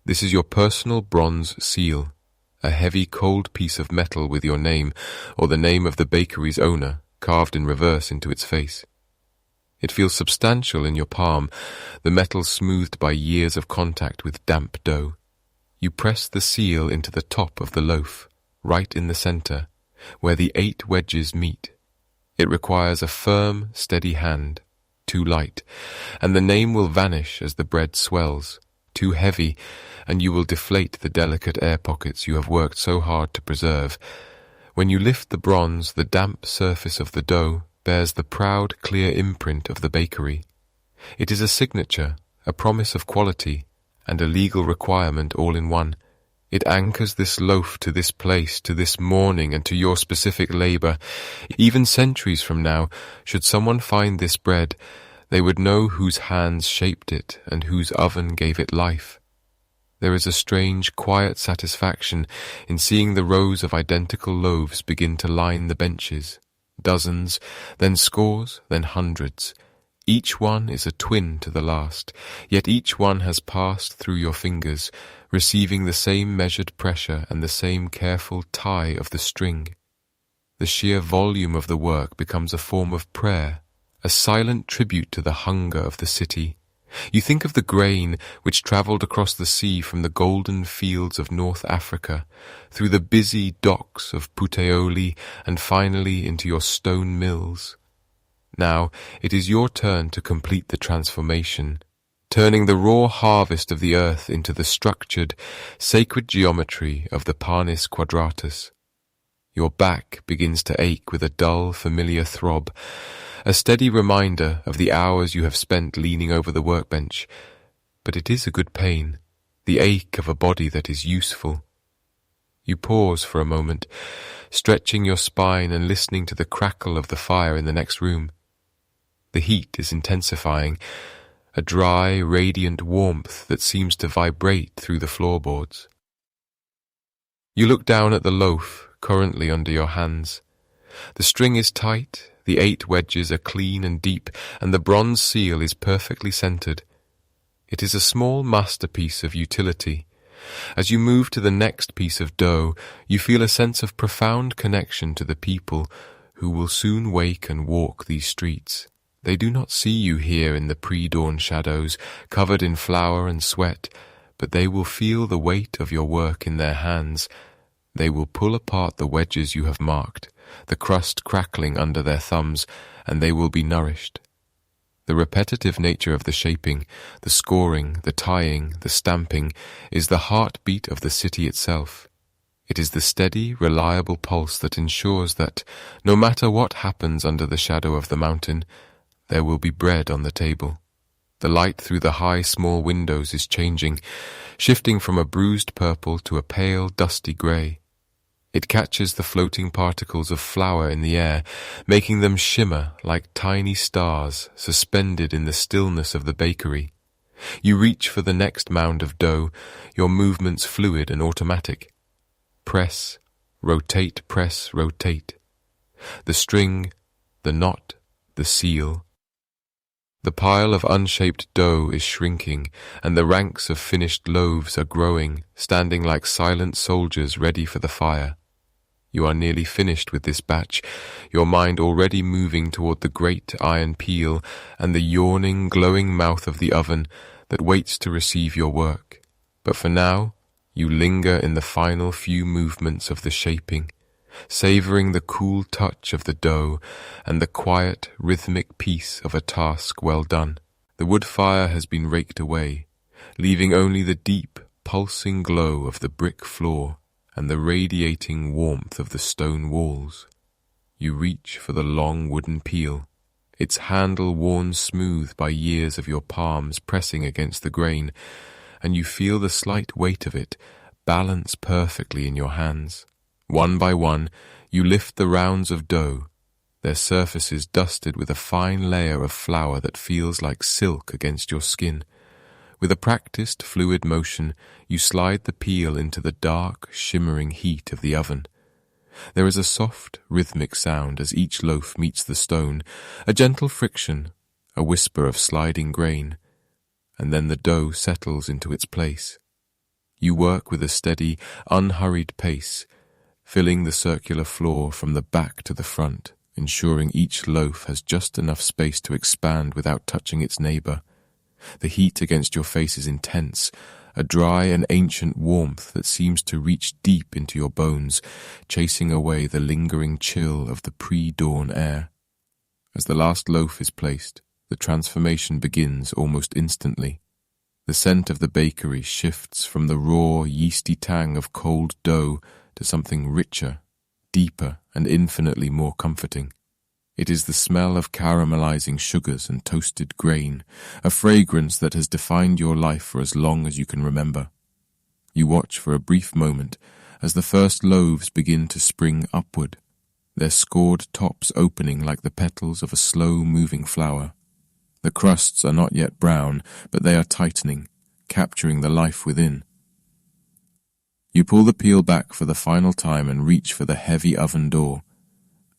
This is your personal bronze seal, a heavy cold piece of metal with your name, or the name of the bakery's owner, carved in reverse into its face. It feels substantial in your palm, the metal smoothed by years of contact with damp dough. You press the seal into the top of the loaf, right in the center, where the 8 wedges meet. It requires a firm, steady hand, too light, and the name will vanish as the bread swells, too heavy, and you will deflate the delicate air pockets you have worked so hard to preserve. When you lift the bronze, the damp surface of the dough bears the proud, clear imprint of the bakery. It is a signature, a promise of quality, and a legal requirement all in one. It anchors this loaf to this place, to this morning, and to your specific labor. Even centuries from now, should someone find this bread, they would know whose hands shaped it and whose oven gave it life. There is a strange, quiet satisfaction in seeing the rows of identical loaves begin to line the benches. Dozens, then scores, then hundreds. Each one is a twin to the last, yet each one has passed through your fingers, receiving the same measured pressure and the same careful tie of the string. The sheer volume of the work becomes a form of prayer, a silent tribute to the hunger of the city. You think of the grain which travelled across the sea from the golden fields of North Africa, through the busy docks of Puteoli, and finally into your stone mills. Now it is your turn to complete the transformation. turning the raw harvest of the earth into the structured, sacred geometry of the Panis Quadratus. Your back begins to ache with a dull, familiar throb, a steady reminder of the hours you have spent leaning over the workbench. But it is a good pain, the ache of a body that is useful. You pause for a moment, stretching your spine and listening to the crackle of the fire in the next room. The heat is intensifying, a dry, radiant warmth that seems to vibrate through the floorboards. You look down at the loaf currently under your hands. The string is tight, the 8 wedges are clean and deep, and the bronze seal is perfectly centered. It is a small masterpiece of utility. As you move to the next piece of dough, you feel a sense of profound connection to the people who will soon wake and walk these streets. They do not see you here in the pre-dawn shadows, covered in flour and sweat, but they will feel the weight of your work in their hands. They will pull apart the wedges you have marked, the crust crackling under their thumbs, and they will be nourished. The repetitive nature of the shaping, the scoring, the tying, the stamping, is the heartbeat of the city itself. It is the steady, reliable pulse that ensures that, no matter what happens under the shadow of the mountain, there will be bread on the table. The light through the high, small windows is changing, shifting from a bruised purple to a pale, dusty grey. It catches the floating particles of flour in the air, making them shimmer like tiny stars suspended in the stillness of the bakery. You reach for the next mound of dough, your movements fluid and automatic. Press, rotate, press, rotate. The string, the knot, the seal. The pile of unshaped dough is shrinking, and the ranks of finished loaves are growing, standing like silent soldiers ready for the fire. You are nearly finished with this batch, your mind already moving toward the great iron peel and the yawning, glowing mouth of the oven that waits to receive your work. But for now, you linger in the final few movements of the shaping, savouring the cool touch of the dough and the quiet, rhythmic peace of a task well done. The wood fire has been raked away, leaving only the deep, pulsing glow of the brick floor and the radiating warmth of the stone walls. You reach for the long wooden peel, its handle worn smooth by years of your palms pressing against the grain, and you feel the slight weight of it balance perfectly in your hands. One by one, you lift the rounds of dough, their surfaces dusted with a fine layer of flour that feels like silk against your skin. With a practiced, fluid motion, you slide the peel into the dark, shimmering heat of the oven. There is a soft, rhythmic sound as each loaf meets the stone, a gentle friction, a whisper of sliding grain, and then the dough settles into its place. You work with a steady, unhurried pace, filling the circular floor from the back to the front, ensuring each loaf has just enough space to expand without touching its neighbor. The heat against your face is intense, a dry and ancient warmth that seems to reach deep into your bones, chasing away the lingering chill of the pre-dawn air. As the last loaf is placed, the transformation begins almost instantly. The scent of the bakery shifts from the raw, yeasty tang of cold dough to something richer, deeper, and infinitely more comforting. It is the smell of caramelizing sugars and toasted grain, a fragrance that has defined your life for as long as you can remember. You watch for a brief moment as the first loaves begin to spring upward, their scored tops opening like the petals of a slow-moving flower. The crusts are not yet brown, but they are tightening, capturing the life within. You pull the peel back for the final time and reach for the heavy oven door.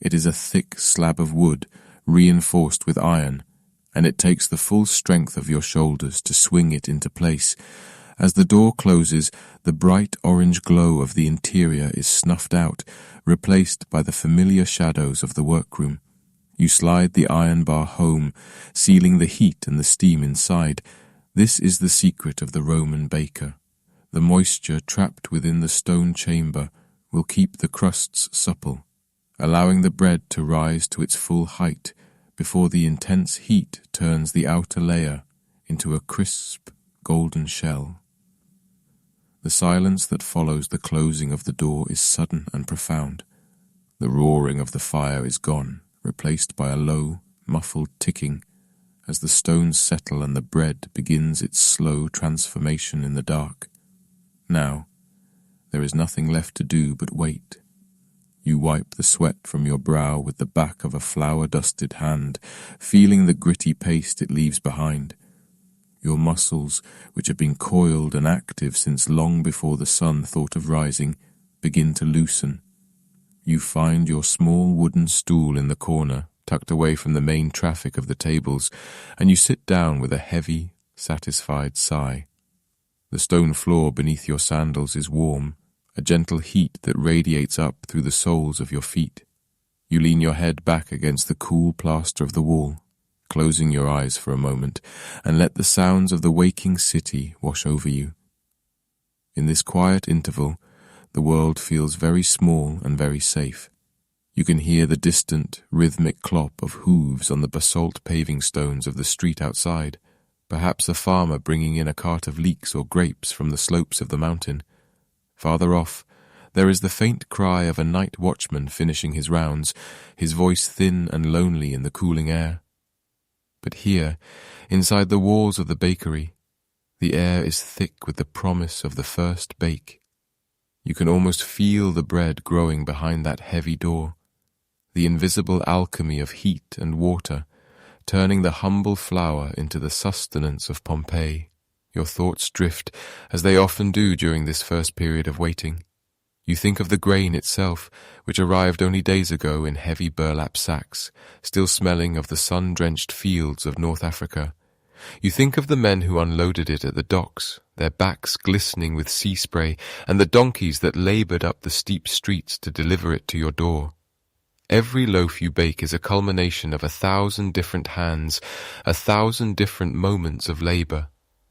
It is a thick slab of wood, reinforced with iron, and it takes the full strength of your shoulders to swing it into place. As the door closes, the bright orange glow of the interior is snuffed out, replaced by the familiar shadows of the workroom. You slide the iron bar home, sealing the heat and the steam inside. This is the secret of the Roman baker. The moisture trapped within the stone chamber will keep the crusts supple, allowing the bread to rise to its full height before the intense heat turns the outer layer into a crisp, golden shell. The silence that follows the closing of the door is sudden and profound. The roaring of the fire is gone, replaced by a low, muffled ticking as the stones settle and the bread begins its slow transformation in the dark. Now, there is nothing left to do but wait. You wipe the sweat from your brow with the back of a flour-dusted hand, feeling the gritty paste it leaves behind. Your muscles, which have been coiled and active since long before the sun thought of rising, begin to loosen. You find your small wooden stool in the corner, tucked away from the main traffic of the tables, and you sit down with a heavy, satisfied sigh. The stone floor beneath your sandals is warm, a gentle heat that radiates up through the soles of your feet. You lean your head back against the cool plaster of the wall, closing your eyes for a moment, and let the sounds of the waking city wash over you. In this quiet interval, the world feels very small and very safe. You can hear the distant, rhythmic clop of hooves on the basalt paving stones of the street outside, perhaps a farmer bringing in a cart of leeks or grapes from the slopes of the mountain. Farther off, there is the faint cry of a night watchman finishing his rounds, his voice thin and lonely in the cooling air. But here, inside the walls of the bakery, the air is thick with the promise of the first bake. You can almost feel the bread growing behind that heavy door, the invisible alchemy of heat and water, turning the humble flour into the sustenance of Pompeii. Your thoughts drift, as they often do during this first period of waiting. You think of the grain itself, which arrived only days ago in heavy burlap sacks, still smelling of the sun-drenched fields of North Africa. You think of the men who unloaded it at the docks, their backs glistening with sea spray, and the donkeys that laboured up the steep streets to deliver it to your door. Every loaf you bake is a culmination of 1,000 different hands, 1,000 different moments of labour.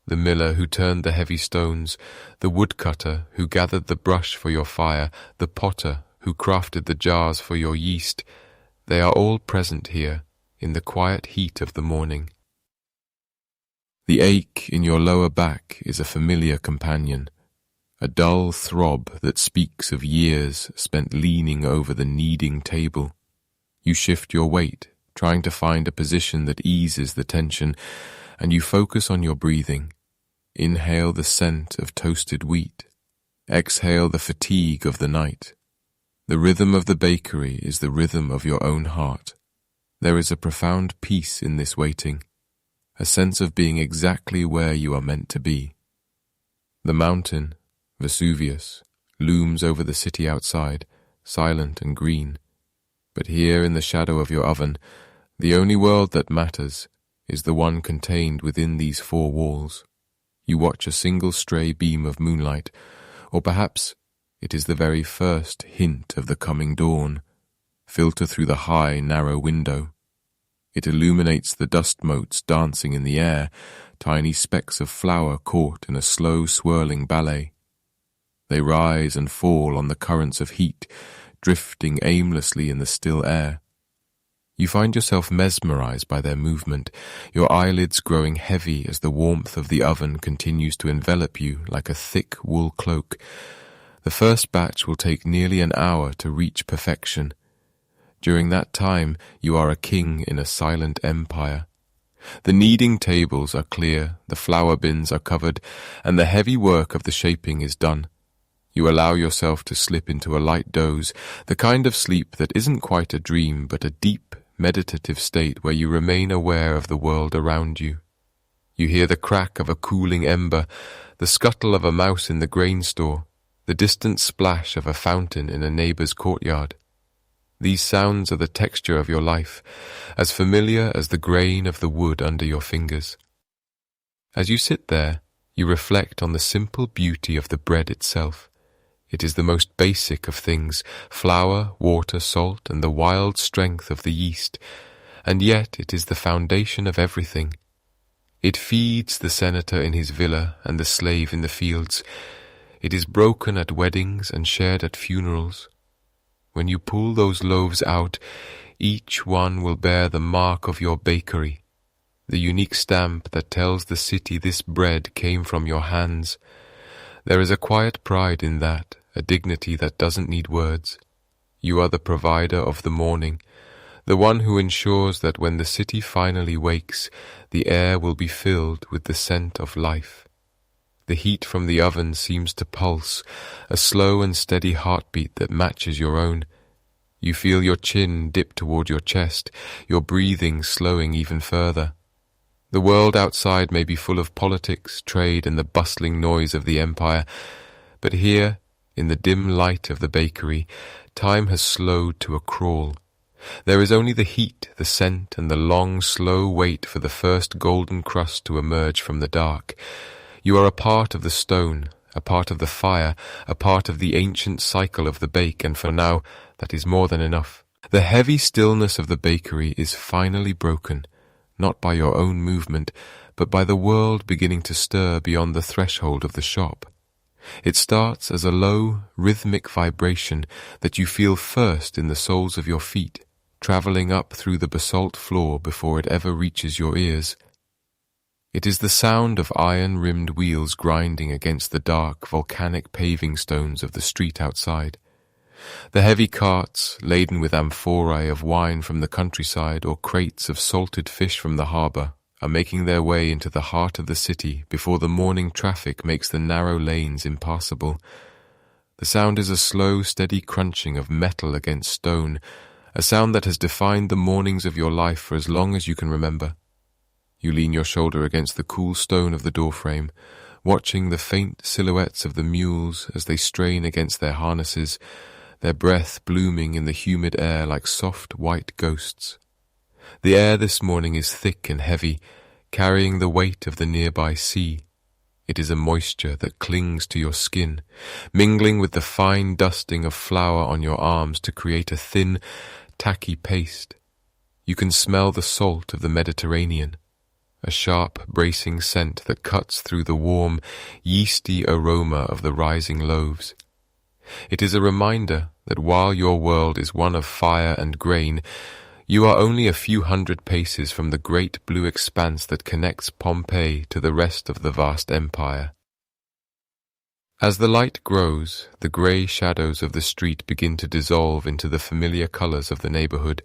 The miller who turned the heavy stones, the woodcutter who gathered the brush for your fire, the potter who crafted the jars for your yeast, they are all present here in the quiet heat of the morning. The ache in your lower back is a familiar companion, a dull throb that speaks of years spent leaning over the kneading table. You shift your weight, trying to find a position that eases the tension, and you focus on your breathing. Inhale the scent of toasted wheat. Exhale the fatigue of the night. The rhythm of the bakery is the rhythm of your own heart. There is a profound peace in this waiting, a sense of being exactly where you are meant to be. The mountain, Vesuvius, looms over the city outside, silent and green. But here in the shadow of your oven, the only world that matters is the one contained within these four walls. You watch a single stray beam of moonlight, or perhaps it is the very first hint of the coming dawn, filter through the high, narrow window. It illuminates the dust motes dancing in the air, tiny specks of flour caught in a slow, swirling ballet. They rise and fall on the currents of heat, drifting aimlessly in the still air. You find yourself mesmerized by their movement, your eyelids growing heavy as the warmth of the oven continues to envelop you like a thick wool cloak. The first batch will take nearly an hour to reach perfection. During that time, you are a king in a silent empire. The kneading tables are clear, the flour bins are covered, and the heavy work of the shaping is done. You allow yourself to slip into a light doze, the kind of sleep that isn't quite a dream but a deep, meditative state where you remain aware of the world around you. You hear the crack of a cooling ember, the scuttle of a mouse in the grain store, the distant splash of a fountain in a neighbour's courtyard. These sounds are the texture of your life, as familiar as the grain of the wood under your fingers. As you sit there, you reflect on the simple beauty of the bread itself. It is the most basic of things, flour, water, salt, and the wild strength of the yeast, and yet it is the foundation of everything. It feeds the senator in his villa and the slave in the fields. It is broken at weddings and shared at funerals. When you pull those loaves out, each one will bear the mark of your bakery. the unique stamp that tells the city this bread came from your hands. There is a quiet pride in that, a dignity that doesn't need words. You are the provider of the morning, the one who ensures that when the city finally wakes, the air will be filled with the scent of life. The heat from the oven seems to pulse, a slow and steady heartbeat that matches your own. You feel your chin dip toward your chest, your breathing slowing even further. The world outside may be full of politics, trade, and the bustling noise of the empire, but here, in the dim light of the bakery, time has slowed to a crawl. There is only the heat, the scent, and the long, slow wait for the first golden crust to emerge from the dark. You are a part of the stone, a part of the fire, a part of the ancient cycle of the bake, and for now, that is more than enough. The heavy stillness of the bakery is finally broken, not by your own movement, but by the world beginning to stir beyond the threshold of the shop. It starts as a low, rhythmic vibration that you feel first in the soles of your feet, travelling up through the basalt floor before it ever reaches your ears. It is the sound of iron-rimmed wheels grinding against the dark, volcanic paving stones of the street outside. The heavy carts, laden with amphorae of wine from the countryside or crates of salted fish from the harbour, are making their way into the heart of the city before the morning traffic makes the narrow lanes impassable. The sound is a slow, steady crunching of metal against stone, a sound that has defined the mornings of your life for as long as you can remember. You lean your shoulder against the cool stone of the doorframe, watching the faint silhouettes of the mules as they strain against their harnesses, their breath blooming in the humid air like soft white ghosts. The air this morning is thick and heavy, carrying the weight of the nearby sea. It is a moisture that clings to your skin, mingling with the fine dusting of flour on your arms to create a thin, tacky paste. You can smell the salt of the Mediterranean, a sharp, bracing scent that cuts through the warm, yeasty aroma of the rising loaves. It is a reminder that while your world is one of fire and grain, you are only a few hundred paces from the great blue expanse that connects Pompeii to the rest of the vast empire. As the light grows, the grey shadows of the street begin to dissolve into the familiar colours of the neighbourhood.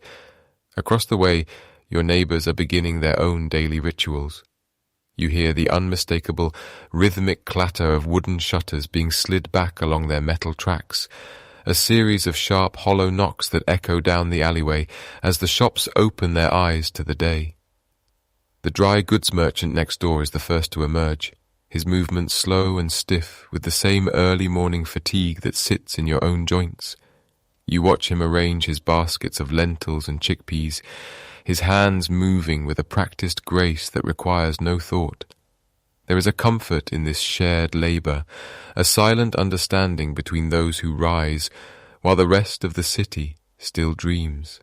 Across the way, your neighbours are beginning their own daily rituals. You hear the unmistakable, rhythmic clatter of wooden shutters being slid back along their metal tracks, a series of sharp, hollow knocks that echo down the alleyway as the shops open their eyes to the day. The dry goods merchant next door is the first to emerge, his movements slow and stiff with the same early morning fatigue that sits in your own joints. You watch him arrange his baskets of lentils and chickpeas, his hands moving with a practiced grace that requires no thought. There is a comfort in this shared labour, a silent understanding between those who rise, while the rest of the city still dreams.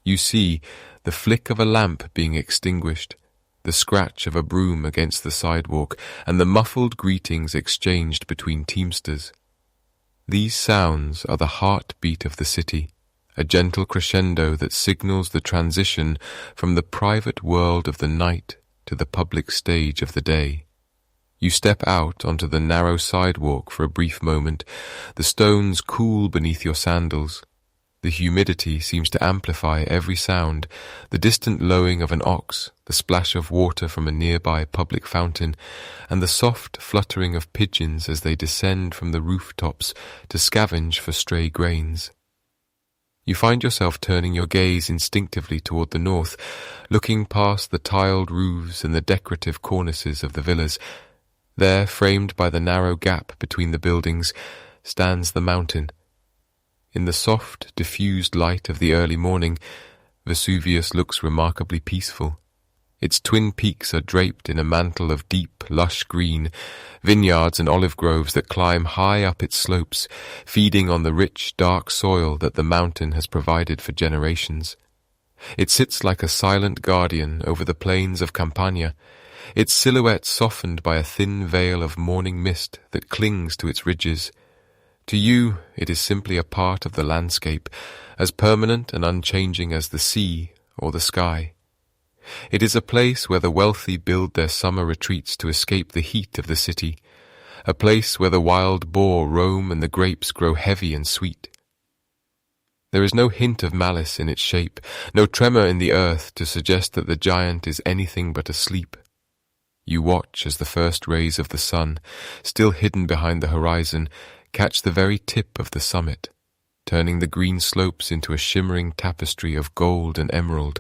You see the flick of a lamp being extinguished, the scratch of a broom against the sidewalk, and the muffled greetings exchanged between teamsters. These sounds are the heartbeat of the city, a gentle crescendo that signals the transition from the private world of the night to the public stage of the day. You step out onto the narrow sidewalk for a brief moment, the stones cool beneath your sandals. The humidity seems to amplify every sound, the distant lowing of an ox, the splash of water from a nearby public fountain, and the soft fluttering of pigeons as they descend from the rooftops to scavenge for stray grains. You find yourself turning your gaze instinctively toward the north, looking past the tiled roofs and the decorative cornices of the villas. There, framed by the narrow gap between the buildings, stands the mountain. In the soft, diffused light of the early morning, Vesuvius looks remarkably peaceful. Its twin peaks are draped in a mantle of deep, lush green, vineyards and olive groves that climb high up its slopes, feeding on the rich, dark soil that the mountain has provided for generations. It sits like a silent guardian over the plains of Campania, its silhouette softened by a thin veil of morning mist that clings to its ridges. To you, it is simply a part of the landscape, as permanent and unchanging as the sea or the sky. It is a place where the wealthy build their summer retreats to escape the heat of the city, a place where the wild boar roam and the grapes grow heavy and sweet. There is no hint of malice in its shape, no tremor in the earth to suggest that the giant is anything but asleep. You watch as the first rays of the sun, still hidden behind the horizon, catch the very tip of the summit, turning the green slopes into a shimmering tapestry of gold and emerald.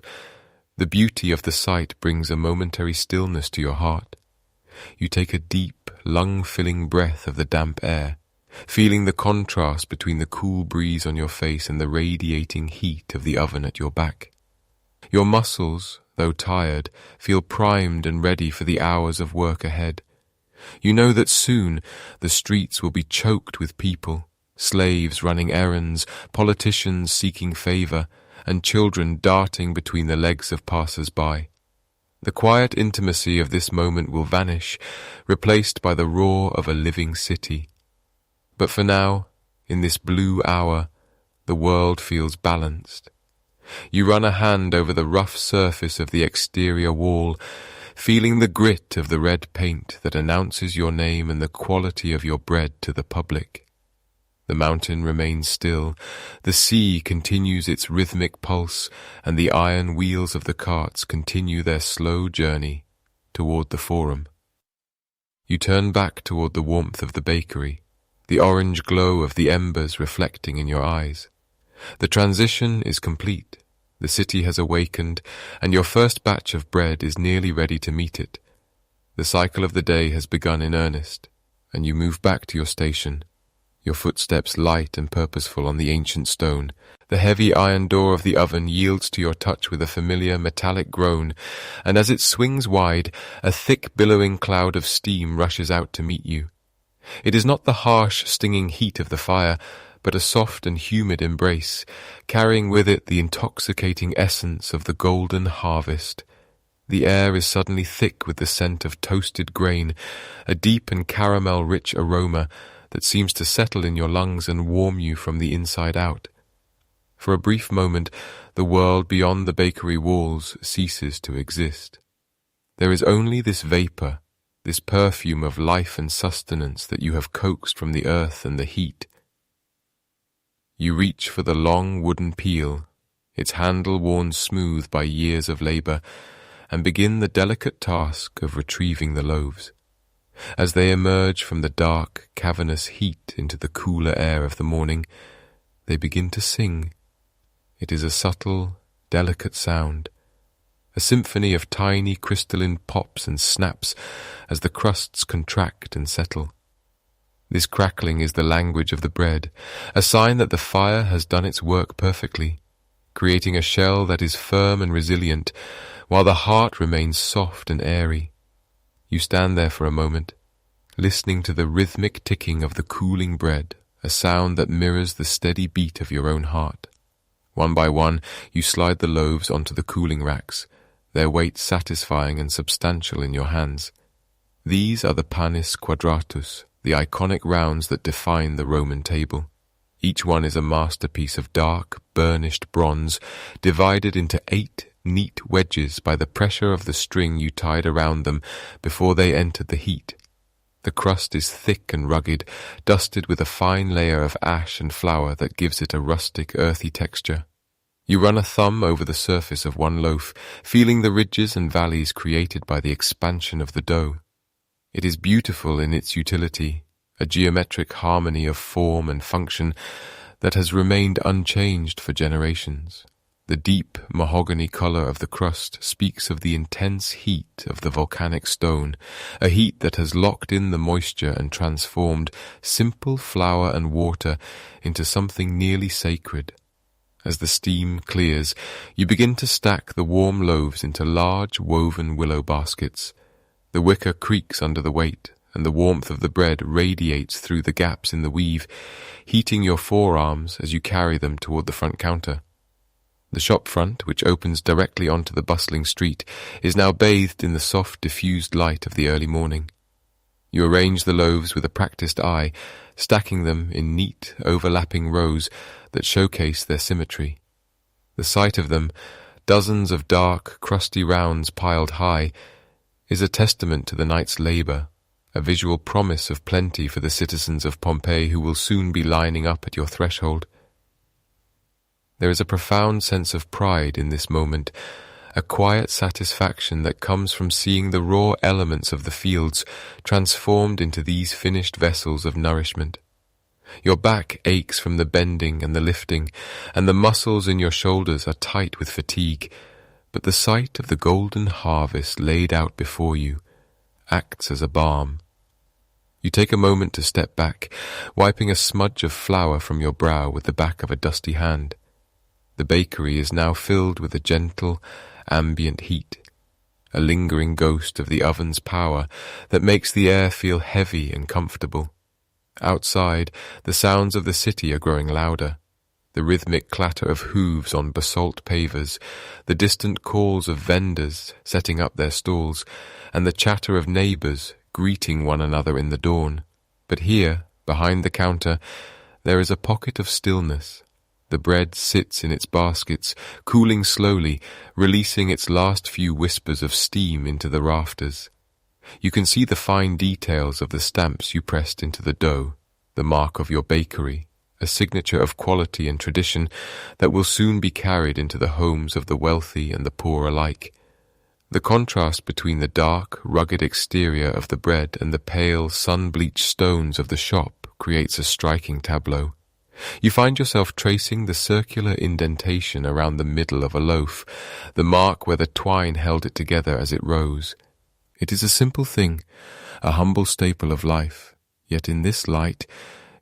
The beauty of the sight brings a momentary stillness to your heart. You take a deep, lung-filling breath of the damp air, feeling the contrast between the cool breeze on your face and the radiating heat of the oven at your back. Your muscles, though tired, feel primed and ready for the hours of work ahead. You know that soon the streets will be choked with people, slaves running errands, politicians seeking favor, and children darting between the legs of passers-by. The quiet intimacy of this moment will vanish, replaced by the roar of a living city. But for now, in this blue hour, the world feels balanced. You run a hand over the rough surface of the exterior wall, feeling the grit of the red paint that announces your name and the quality of your bread to the public. The mountain remains still, the sea continues its rhythmic pulse, and the iron wheels of the carts continue their slow journey toward the forum. You turn back toward the warmth of the bakery, the orange glow of the embers reflecting in your eyes. The transition is complete. The city has awakened, and your first batch of bread is nearly ready to meet it. The cycle of the day has begun in earnest, and you move back to your station, your footsteps light and purposeful on the ancient stone. The heavy iron door of the oven yields to your touch with a familiar metallic groan, and as it swings wide, a thick billowing cloud of steam rushes out to meet you. It is not the harsh, stinging heat of the fire, but a soft and humid embrace, carrying with it the intoxicating essence of the golden harvest. The air is suddenly thick with the scent of toasted grain, a deep and caramel-rich aroma that seems to settle in your lungs and warm you from the inside out. For a brief moment, the world beyond the bakery walls ceases to exist. There is only this vapor, this perfume of life and sustenance that you have coaxed from the earth and the heat. You reach for the long wooden peel, its handle worn smooth by years of labor, and begin the delicate task of retrieving the loaves. As they emerge from the dark, cavernous heat into the cooler air of the morning, they begin to sing. It is a subtle, delicate sound, a symphony of tiny crystalline pops and snaps as the crusts contract and settle. This crackling is the language of the bread, a sign that the fire has done its work perfectly, creating a shell that is firm and resilient, while the heart remains soft and airy. You stand there for a moment, listening to the rhythmic ticking of the cooling bread, a sound that mirrors the steady beat of your own heart. One by one, you slide the loaves onto the cooling racks, their weight satisfying and substantial in your hands. These are the panis quadratus, the iconic rounds that define the Roman table. Each one is a masterpiece of dark, burnished bronze, divided into 8 neat wedges by the pressure of the string you tied around them before they entered the heat. The crust is thick and rugged, dusted with a fine layer of ash and flour that gives it a rustic, earthy texture. You run a thumb over the surface of one loaf, feeling the ridges and valleys created by the expansion of the dough. It is beautiful in its utility, a geometric harmony of form and function that has remained unchanged for generations. The deep mahogany color of the crust speaks of the intense heat of the volcanic stone, a heat that has locked in the moisture and transformed simple flour and water into something nearly sacred. As the steam clears, you begin to stack the warm loaves into large woven willow baskets. The wicker creaks under the weight, and the warmth of the bread radiates through the gaps in the weave, heating your forearms as you carry them toward the front counter. The shop front, which opens directly onto the bustling street, is now bathed in the soft, diffused light of the early morning. You arrange the loaves with a practiced eye, stacking them in neat, overlapping rows that showcase their symmetry. The sight of them, dozens of dark, crusty rounds piled high, is a testament to the night's labor, a visual promise of plenty for the citizens of Pompeii who will soon be lining up at your threshold. There is a profound sense of pride in this moment, a quiet satisfaction that comes from seeing the raw elements of the fields transformed into these finished vessels of nourishment. Your back aches from the bending and the lifting, and the muscles in your shoulders are tight with fatigue, but the sight of the golden harvest laid out before you acts as a balm. You take a moment to step back, wiping a smudge of flour from your brow with the back of a dusty hand. The bakery is now filled with a gentle, ambient heat, a lingering ghost of the oven's power that makes the air feel heavy and comfortable. Outside, the sounds of the city are growing louder, the rhythmic clatter of hooves on basalt pavers, the distant calls of vendors setting up their stalls, and the chatter of neighbors greeting one another in the dawn. But here, behind the counter, there is a pocket of stillness. The bread sits in its baskets, cooling slowly, releasing its last few whispers of steam into the rafters. You can see the fine details of the stamps you pressed into the dough, the mark of your bakery, a signature of quality and tradition that will soon be carried into the homes of the wealthy and the poor alike. The contrast between the dark, rugged exterior of the bread and the pale, sun-bleached stones of the shop creates a striking tableau. You find yourself tracing the circular indentation around the middle of a loaf, the mark where the twine held it together as it rose. It is a simple thing, a humble staple of life, yet in this light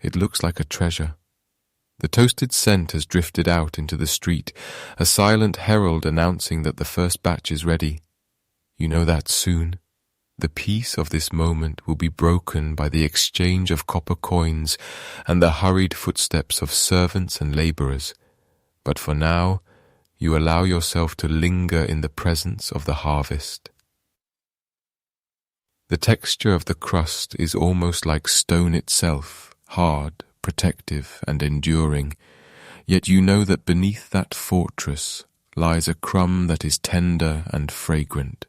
it looks like a treasure. The toasted scent has drifted out into the street, a silent herald announcing that the first batch is ready. You know that soon. The peace of this moment will be broken by the exchange of copper coins and the hurried footsteps of servants and laborers. But for now, you allow yourself to linger in the presence of the harvest. The texture of the crust is almost like stone itself, hard, protective, and enduring, yet you know that beneath that fortress lies a crumb that is tender and fragrant.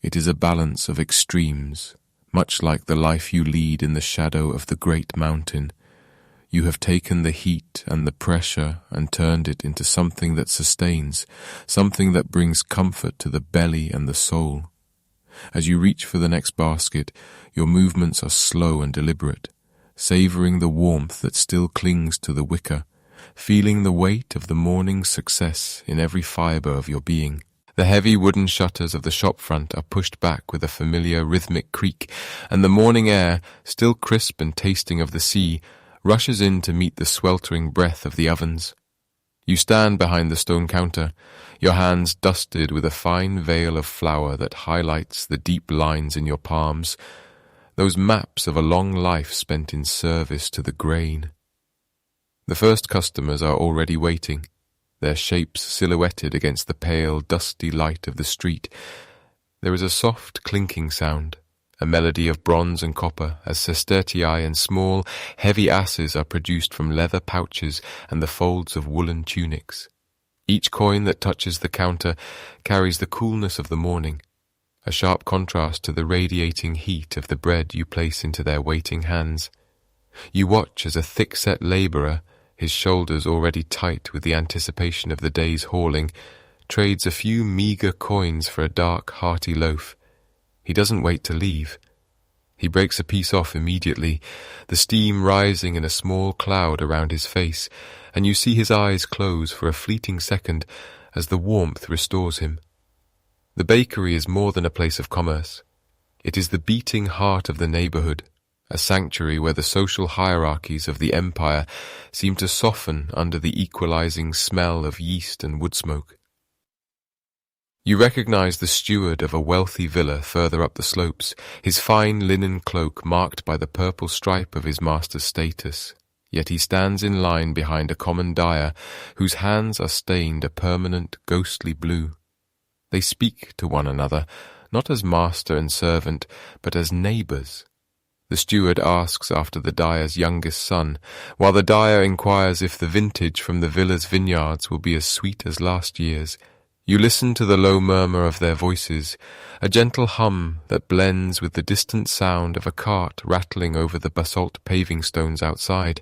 It is a balance of extremes, much like the life you lead in the shadow of the great mountain. You have taken the heat and the pressure and turned it into something that sustains, something that brings comfort to the belly and the soul. As you reach for the next basket, your movements are slow and deliberate, savoring the warmth that still clings to the wicker, feeling the weight of the morning's success in every fibre of your being. The heavy wooden shutters of the shop front are pushed back with a familiar rhythmic creak, and the morning air, still crisp and tasting of the sea, rushes in to meet the sweltering breath of the ovens. You stand behind the stone counter, your hands dusted with a fine veil of flour that highlights the deep lines in your palms, those maps of a long life spent in service to the grain. The first customers are already waiting, their shapes silhouetted against the pale, dusty light of the street. There is a soft clinking sound, a melody of bronze and copper as sestertii and small, heavy asses are produced from leather pouches and the folds of woolen tunics. Each coin that touches the counter carries the coolness of the morning, a sharp contrast to the radiating heat of the bread you place into their waiting hands. You watch as a thick-set labourer, his shoulders already tight with the anticipation of the day's hauling, trades a few meagre coins for a dark, hearty loaf. He doesn't wait to leave. He breaks a piece off immediately, the steam rising in a small cloud around his face, and you see his eyes close for a fleeting second as the warmth restores him. The bakery is more than a place of commerce. It is the beating heart of the neighbourhood, a sanctuary where the social hierarchies of the empire seem to soften under the equalizing smell of yeast and wood smoke. You recognize the steward of a wealthy villa further up the slopes, his fine linen cloak marked by the purple stripe of his master's status, yet he stands in line behind a common dyer whose hands are stained a permanent ghostly blue. They speak to one another, not as master and servant, but as neighbours. The steward asks after the dyer's youngest son, while the dyer inquires if the vintage from the villa's vineyards will be as sweet as last year's. You listen to the low murmur of their voices, a gentle hum that blends with the distant sound of a cart rattling over the basalt paving stones outside.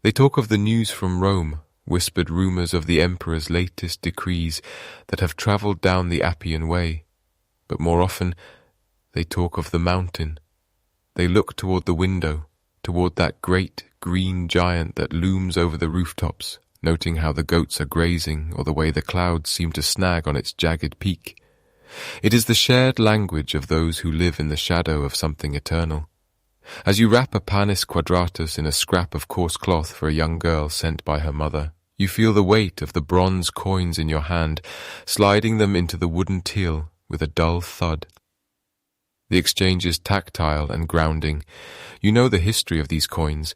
They talk of the news from Rome, whispered rumours of the emperor's latest decrees that have travelled down the Appian Way. But more often, they talk of the mountain. They look toward the window, toward that great green giant that looms over the rooftops, noting how the goats are grazing or the way the clouds seem to snag on its jagged peak. It is the shared language of those who live in the shadow of something eternal. As you wrap a panis quadratus in a scrap of coarse cloth for a young girl sent by her mother, you feel the weight of the bronze coins in your hand, sliding them into the wooden till with a dull thud. The exchange is tactile and grounding. You know the history of these coins,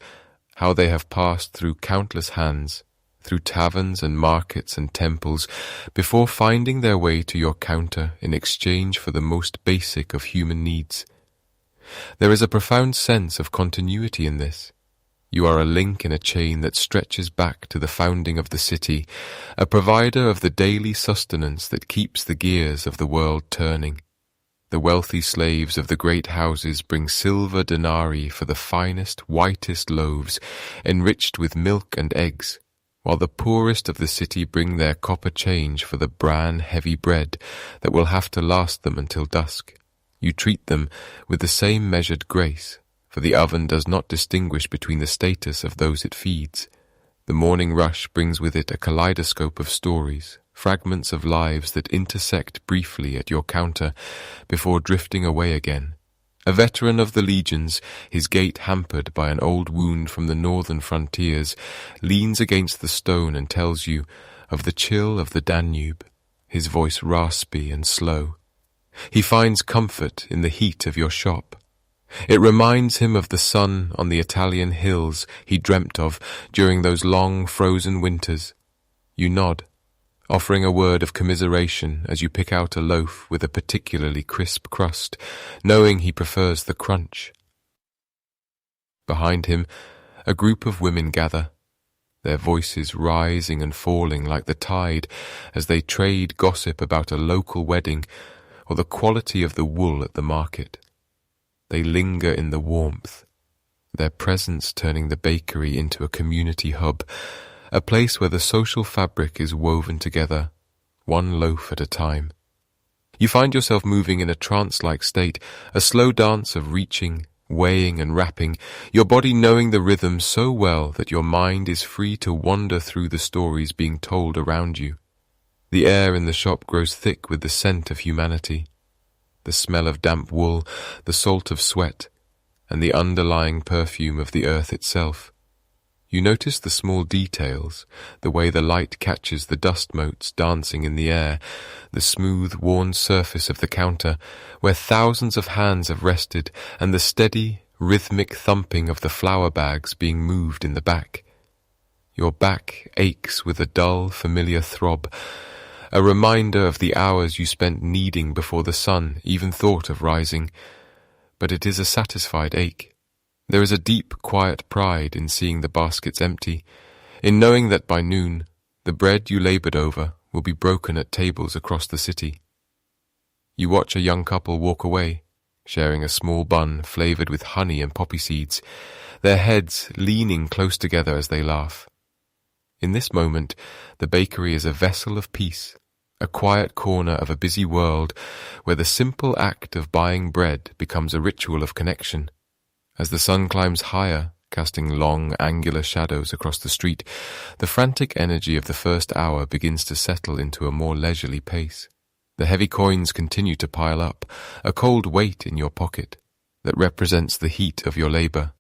how they have passed through countless hands, through taverns and markets and temples, before finding their way to your counter in exchange for the most basic of human needs. There is a profound sense of continuity in this. You are a link in a chain that stretches back to the founding of the city, a provider of the daily sustenance that keeps the gears of the world turning. The wealthy slaves of the great houses bring silver denarii for the finest, whitest loaves, enriched with milk and eggs, while the poorest of the city bring their copper change for the bran, heavy bread that will have to last them until dusk. You treat them with the same measured grace, for the oven does not distinguish between the status of those it feeds. The morning rush brings with it a kaleidoscope of stories, fragments of lives that intersect briefly at your counter before drifting away again. A veteran of the legions, his gait hampered by an old wound from the northern frontiers, leans against the stone and tells you of the chill of the Danube, his voice raspy and slow. He finds comfort in the heat of your shop. It reminds him of the sun on the Italian hills he dreamt of during those long frozen winters. You nod, offering a word of commiseration as you pick out a loaf with a particularly crisp crust, knowing he prefers the crunch. Behind him, a group of women gather, their voices rising and falling like the tide as they trade gossip about a local wedding or the quality of the wool at the market. They linger in the warmth, their presence turning the bakery into a community hub, a place where the social fabric is woven together, one loaf at a time. You find yourself moving in a trance-like state, a slow dance of reaching, weighing and wrapping, your body knowing the rhythm so well that your mind is free to wander through the stories being told around you. The air in the shop grows thick with the scent of humanity, the smell of damp wool, the salt of sweat, and the underlying perfume of the earth itself. You notice the small details, the way the light catches the dust motes dancing in the air, the smooth, worn surface of the counter, where thousands of hands have rested, and the steady, rhythmic thumping of the flour bags being moved in the back. Your back aches with a dull, familiar throb, a reminder of the hours you spent kneading before the sun even thought of rising, but it is a satisfied ache. There is a deep, quiet pride in seeing the baskets empty, in knowing that by noon, the bread you laboured over will be broken at tables across the city. You watch a young couple walk away, sharing a small bun flavoured with honey and poppy seeds, their heads leaning close together as they laugh. In this moment, the bakery is a vessel of peace, a quiet corner of a busy world where the simple act of buying bread becomes a ritual of connection. As the sun climbs higher, casting long, angular shadows across the street, the frantic energy of the first hour begins to settle into a more leisurely pace. The heavy coins continue to pile up, a cold weight in your pocket that represents the heat of your labour.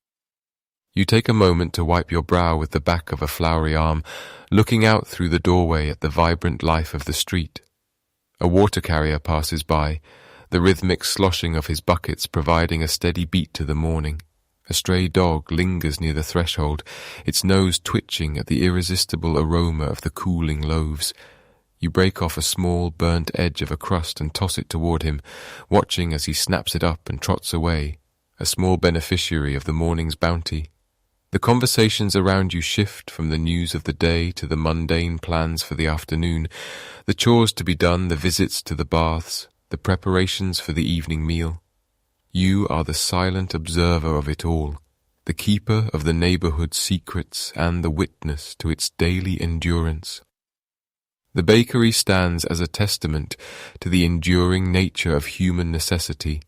You take a moment to wipe your brow with the back of a flowery arm, looking out through the doorway at the vibrant life of the street. A water carrier passes by, the rhythmic sloshing of his buckets providing a steady beat to the morning. A stray dog lingers near the threshold, its nose twitching at the irresistible aroma of the cooling loaves. You break off a small, burnt edge of a crust and toss it toward him, watching as he snaps it up and trots away, a small beneficiary of the morning's bounty. The conversations around you shift from the news of the day to the mundane plans for the afternoon, the chores to be done, the visits to the baths, the preparations for the evening meal. You are the silent observer of it all, the keeper of the neighborhood's secrets and the witness to its daily endurance. The bakery stands as a testament to the enduring nature of human necessity.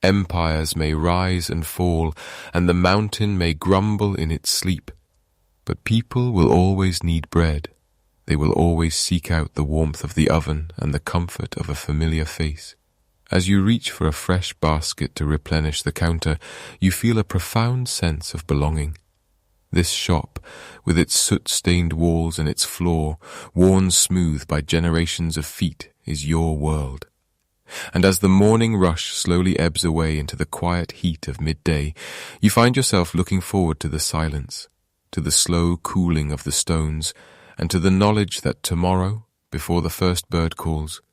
Empires may rise and fall, and the mountain may grumble in its sleep, but people will always need bread. They will always seek out the warmth of the oven and the comfort of a familiar face. As you reach for a fresh basket to replenish the counter, you feel a profound sense of belonging. This shop, with its soot-stained walls and its floor, worn smooth by generations of feet, is your world. And as the morning rush slowly ebbs away into the quiet heat of midday, you find yourself looking forward to the silence, to the slow cooling of the stones, and to the knowledge that tomorrow, before the first bird calls,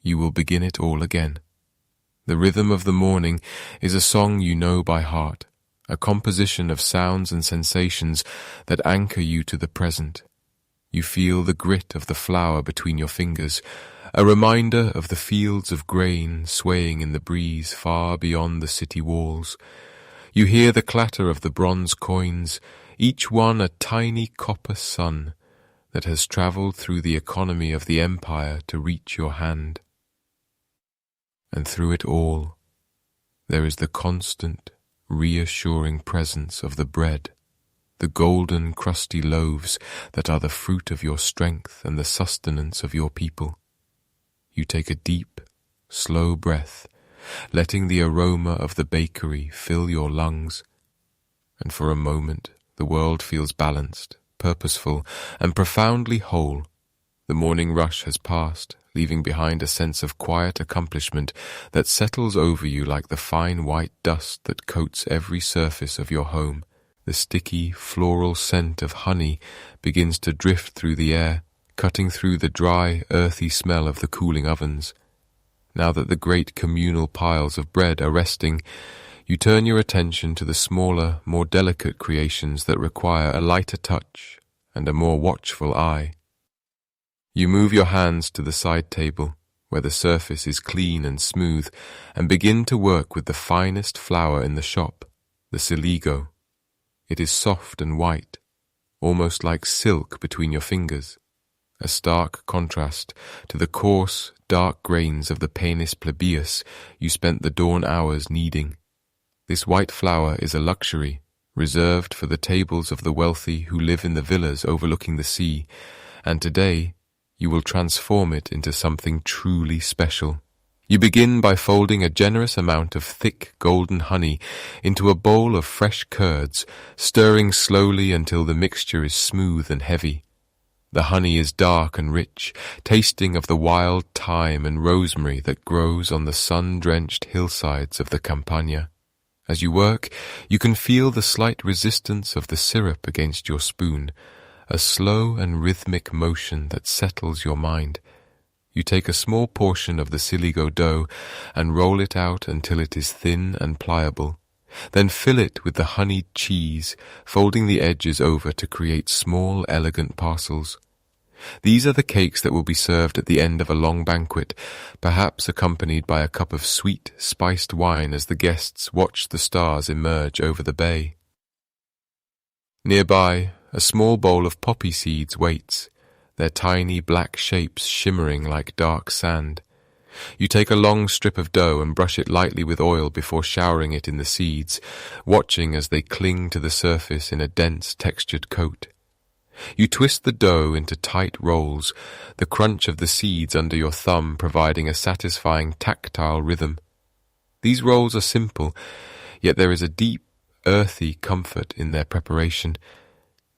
you will begin it all again. The rhythm of the morning is a song you know by heart, a composition of sounds and sensations that anchor you to the present. You feel the grit of the flour between your fingers, a reminder of the fields of grain swaying in the breeze far beyond the city walls. You hear the clatter of the bronze coins, each one a tiny copper sun that has travelled through the economy of the empire to reach your hand. And through it all, there is the constant, reassuring presence of the bread, the golden crusty loaves that are the fruit of your strength and the sustenance of your people. You take a deep, slow breath, letting the aroma of the bakery fill your lungs, and for a moment the world feels balanced, purposeful, and profoundly whole. The morning rush has passed, leaving behind a sense of quiet accomplishment that settles over you like the fine white dust that coats every surface of your home. The sticky, floral scent of honey begins to drift through the air, cutting through the dry, earthy smell of the cooling ovens. Now that the great communal piles of bread are resting, you turn your attention to the smaller, more delicate creations that require a lighter touch and a more watchful eye. You move your hands to the side table, where the surface is clean and smooth, and begin to work with the finest flour in the shop, the siligo. It is soft and white, almost like silk between your fingers, a stark contrast to the coarse, dark grains of the panis plebeius you spent the dawn hours kneading. This white flour is a luxury, reserved for the tables of the wealthy who live in the villas overlooking the sea, and today you will transform it into something truly special. You begin by folding a generous amount of thick golden honey into a bowl of fresh curds, stirring slowly until the mixture is smooth and heavy. The honey is dark and rich, tasting of the wild thyme and rosemary that grows on the sun-drenched hillsides of the Campagna. As you work, you can feel the slight resistance of the syrup against your spoon, a slow and rhythmic motion that settles your mind. You take a small portion of the siligo dough and roll it out until it is thin and pliable. Then fill it with the honeyed cheese, folding the edges over to create small, elegant parcels. These are the cakes that will be served at the end of a long banquet, perhaps accompanied by a cup of sweet, spiced wine as the guests watch the stars emerge over the bay. Nearby, a small bowl of poppy seeds waits, their tiny black shapes shimmering like dark sand. You take a long strip of dough and brush it lightly with oil before showering it in the seeds, watching as they cling to the surface in a dense, textured coat. You twist the dough into tight rolls, the crunch of the seeds under your thumb providing a satisfying tactile rhythm. These rolls are simple, yet there is a deep, earthy comfort in their preparation.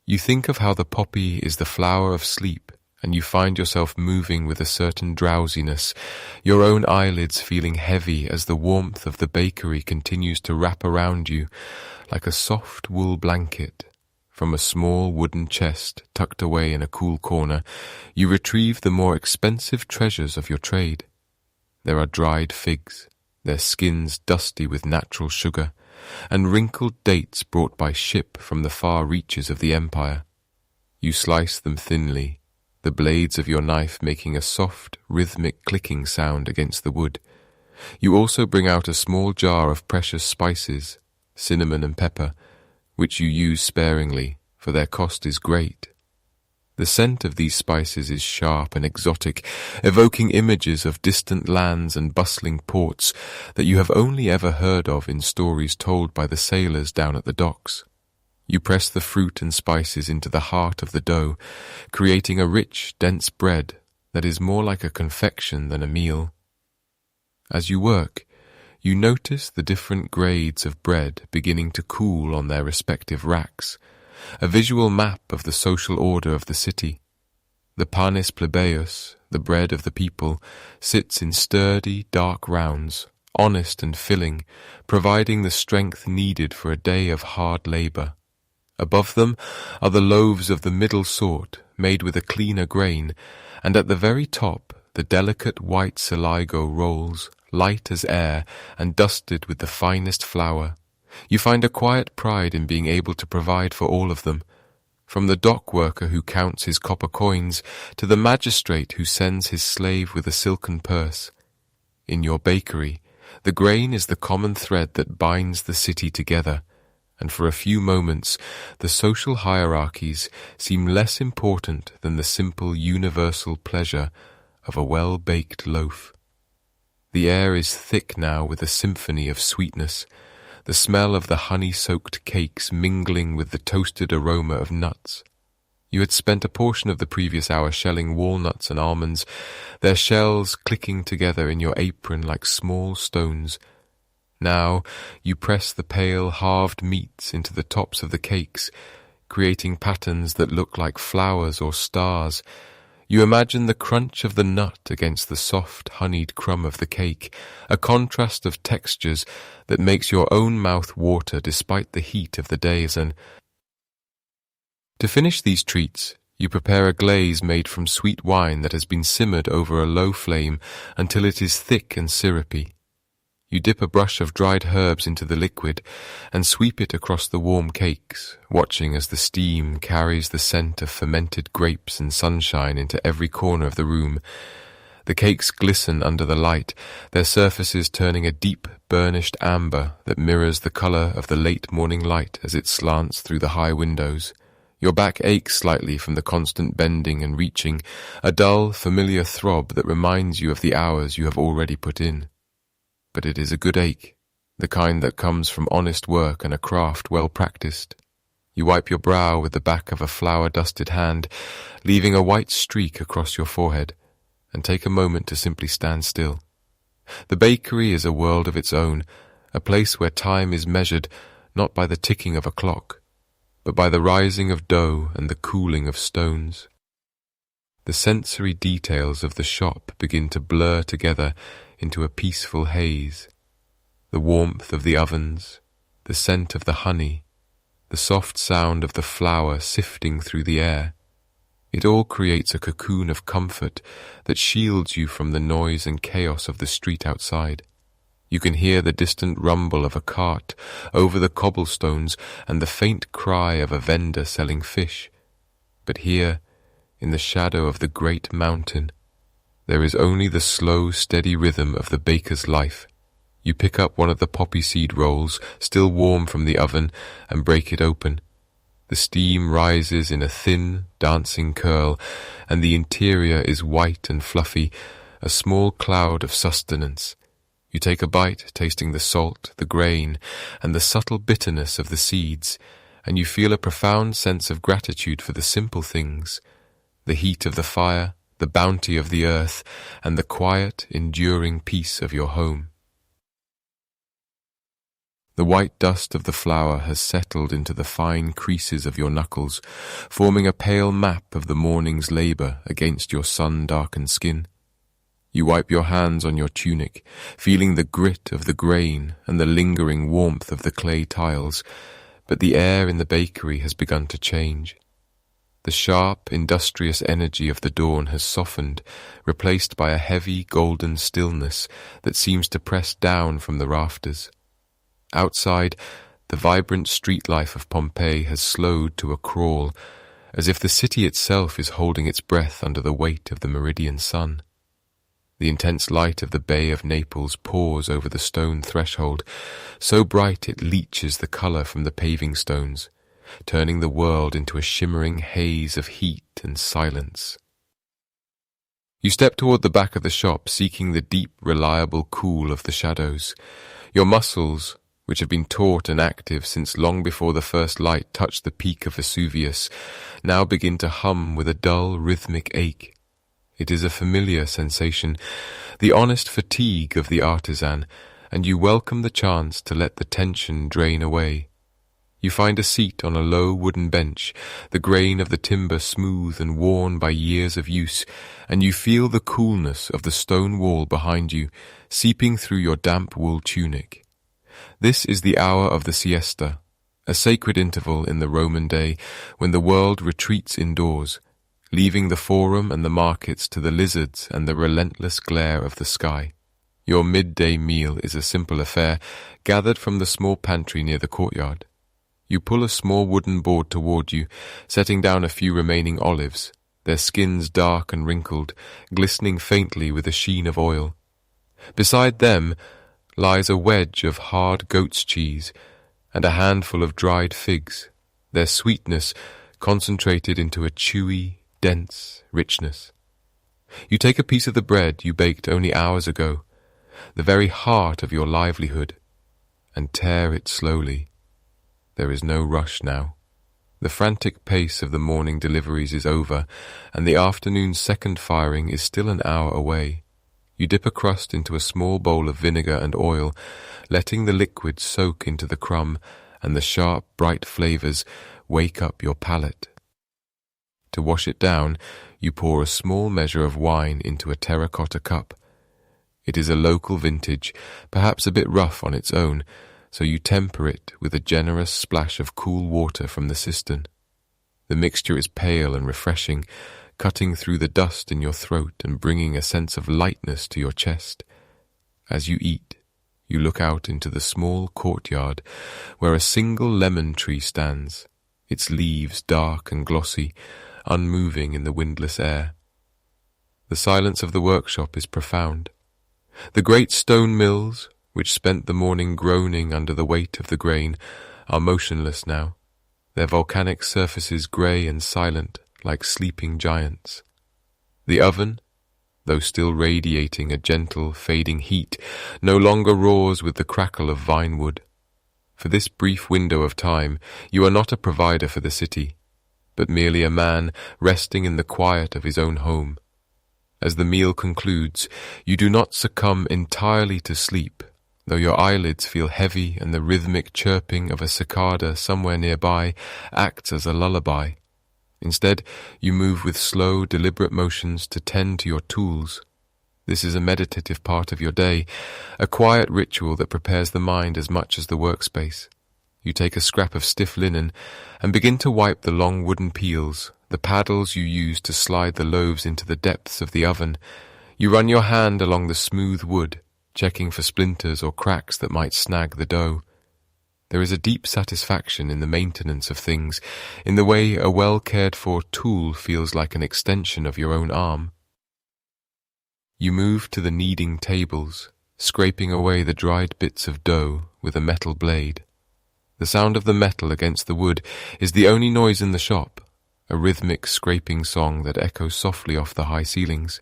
You think of how the poppy is the flower of sleep, and you find yourself moving with a certain drowsiness, your own eyelids feeling heavy as the warmth of the bakery continues to wrap around you like a soft wool blanket. From a small wooden chest tucked away in a cool corner, you retrieve the more expensive treasures of your trade. There are dried figs, their skins dusty with natural sugar, and wrinkled dates brought by ship from the far reaches of the empire. You slice them thinly, the blades of your knife making a soft, rhythmic clicking sound against the wood. You also bring out a small jar of precious spices, cinnamon and pepper, which you use sparingly, for their cost is great. The scent of these spices is sharp and exotic, evoking images of distant lands and bustling ports that you have only ever heard of in stories told by the sailors down at the docks. You press the fruit and spices into the heart of the dough, creating a rich, dense bread that is more like a confection than a meal. As you work, you notice the different grades of bread beginning to cool on their respective racks, a visual map of the social order of the city. The panis plebeius, the bread of the people, sits in sturdy, dark rounds, honest and filling, providing the strength needed for a day of hard labor. Above them are the loaves of the middle sort, made with a cleaner grain, and at the very top the delicate white siligo rolls, light as air and dusted with the finest flour. You find a quiet pride in being able to provide for all of them, from the dock worker who counts his copper coins to the magistrate who sends his slave with a silken purse. In your bakery, the grain is the common thread that binds the city together, and for a few moments the social hierarchies seem less important than the simple universal pleasure of a well-baked loaf. The air is thick now with a symphony of sweetness, the smell of the honey-soaked cakes mingling with the toasted aroma of nuts. You had spent a portion of the previous hour shelling walnuts and almonds, their shells clicking together in your apron like small stones. Now you press the pale halved meats into the tops of the cakes, creating patterns that look like flowers or stars. You imagine the crunch of the nut against the soft, honeyed crumb of the cake, a contrast of textures that makes your own mouth water despite the heat of the days. And to finish these treats, you prepare a glaze made from sweet wine that has been simmered over a low flame until it is thick and syrupy. You dip a brush of dried herbs into the liquid and sweep it across the warm cakes, watching as the steam carries the scent of fermented grapes and sunshine into every corner of the room. The cakes glisten under the light, their surfaces turning a deep, burnished amber that mirrors the color of the late morning light as it slants through the high windows. Your back aches slightly from the constant bending and reaching, a dull, familiar throb that reminds you of the hours you have already put in. But it is a good ache, the kind that comes from honest work and a craft well practiced. You wipe your brow with the back of a flour-dusted hand, leaving a white streak across your forehead, and take a moment to simply stand still. The bakery is a world of its own, a place where time is measured not by the ticking of a clock, but by the rising of dough and the cooling of stones. The sensory details of the shop begin to blur together into a peaceful haze. The warmth of the ovens, the scent of the honey, the soft sound of the flour sifting through the air. It all creates a cocoon of comfort that shields you from the noise and chaos of the street outside. You can hear the distant rumble of a cart over the cobblestones and the faint cry of a vendor selling fish. But here, in the shadow of the great mountain, there is only the slow, steady rhythm of the baker's life. You pick up one of the poppy seed rolls, still warm from the oven, and break it open. The steam rises in a thin, dancing curl, and the interior is white and fluffy, a small cloud of sustenance. You take a bite, tasting the salt, the grain, and the subtle bitterness of the seeds, and you feel a profound sense of gratitude for the simple things, the heat of the fire, the bounty of the earth, and the quiet, enduring peace of your home. The white dust of the flour has settled into the fine creases of your knuckles, forming a pale map of the morning's labor against your sun-darkened skin. You wipe your hands on your tunic, feeling the grit of the grain and the lingering warmth of the clay tiles, but the air in the bakery has begun to change. The sharp, industrious energy of the dawn has softened, replaced by a heavy, golden stillness that seems to press down from the rafters. Outside, the vibrant street life of Pompeii has slowed to a crawl, as if the city itself is holding its breath under the weight of the meridian sun. The intense light of the Bay of Naples pours over the stone threshold, so bright it leaches the colour from the paving stones, turning the world into a shimmering haze of heat and silence. You step toward the back of the shop, seeking the deep, reliable cool of the shadows. Your muscles, which have been taut and active since long before the first light touched the peak of Vesuvius, now begin to hum with a dull, rhythmic ache. It is a familiar sensation, the honest fatigue of the artisan, and you welcome the chance to let the tension drain away. You find a seat on a low wooden bench, the grain of the timber smooth and worn by years of use, and you feel the coolness of the stone wall behind you, seeping through your damp wool tunic. This is the hour of the siesta, a sacred interval in the Roman day when the world retreats indoors, leaving the forum and the markets to the lizards and the relentless glare of the sky. Your midday meal is a simple affair, gathered from the small pantry near the courtyard. You pull a small wooden board toward you, setting down a few remaining olives, their skins dark and wrinkled, glistening faintly with a sheen of oil. Beside them lies a wedge of hard goat's cheese and a handful of dried figs, their sweetness concentrated into a chewy, dense richness. You take a piece of the bread you baked only hours ago, the very heart of your livelihood, and tear it slowly. There is no rush now. The frantic pace of the morning deliveries is over, and the afternoon's second firing is still an hour away. You dip a crust into a small bowl of vinegar and oil, letting the liquid soak into the crumb, and the sharp, bright flavours wake up your palate. To wash it down, you pour a small measure of wine into a terracotta cup. It is a local vintage, perhaps a bit rough on its own, so you temper it with a generous splash of cool water from the cistern. The mixture is pale and refreshing, cutting through the dust in your throat and bringing a sense of lightness to your chest. As you eat, you look out into the small courtyard where a single lemon tree stands, its leaves dark and glossy, unmoving in the windless air. The silence of the workshop is profound. The great stone mills, which spent the morning groaning under the weight of the grain, are motionless now, their volcanic surfaces grey and silent like sleeping giants. The oven, though still radiating a gentle, fading heat, no longer roars with the crackle of vine wood. For this brief window of time, you are not a provider for the city, but merely a man resting in the quiet of his own home. As the meal concludes, you do not succumb entirely to sleep, though your eyelids feel heavy and the rhythmic chirping of a cicada somewhere nearby acts as a lullaby. Instead, you move with slow, deliberate motions to tend to your tools. This is a meditative part of your day, a quiet ritual that prepares the mind as much as the workspace. You take a scrap of stiff linen and begin to wipe the long wooden peels, the paddles you use to slide the loaves into the depths of the oven. You run your hand along the smooth wood, checking for splinters or cracks that might snag the dough. There is a deep satisfaction in the maintenance of things, in the way a well-cared-for tool feels like an extension of your own arm. You move to the kneading tables, scraping away the dried bits of dough with a metal blade. The sound of the metal against the wood is the only noise in the shop, a rhythmic scraping song that echoes softly off the high ceilings.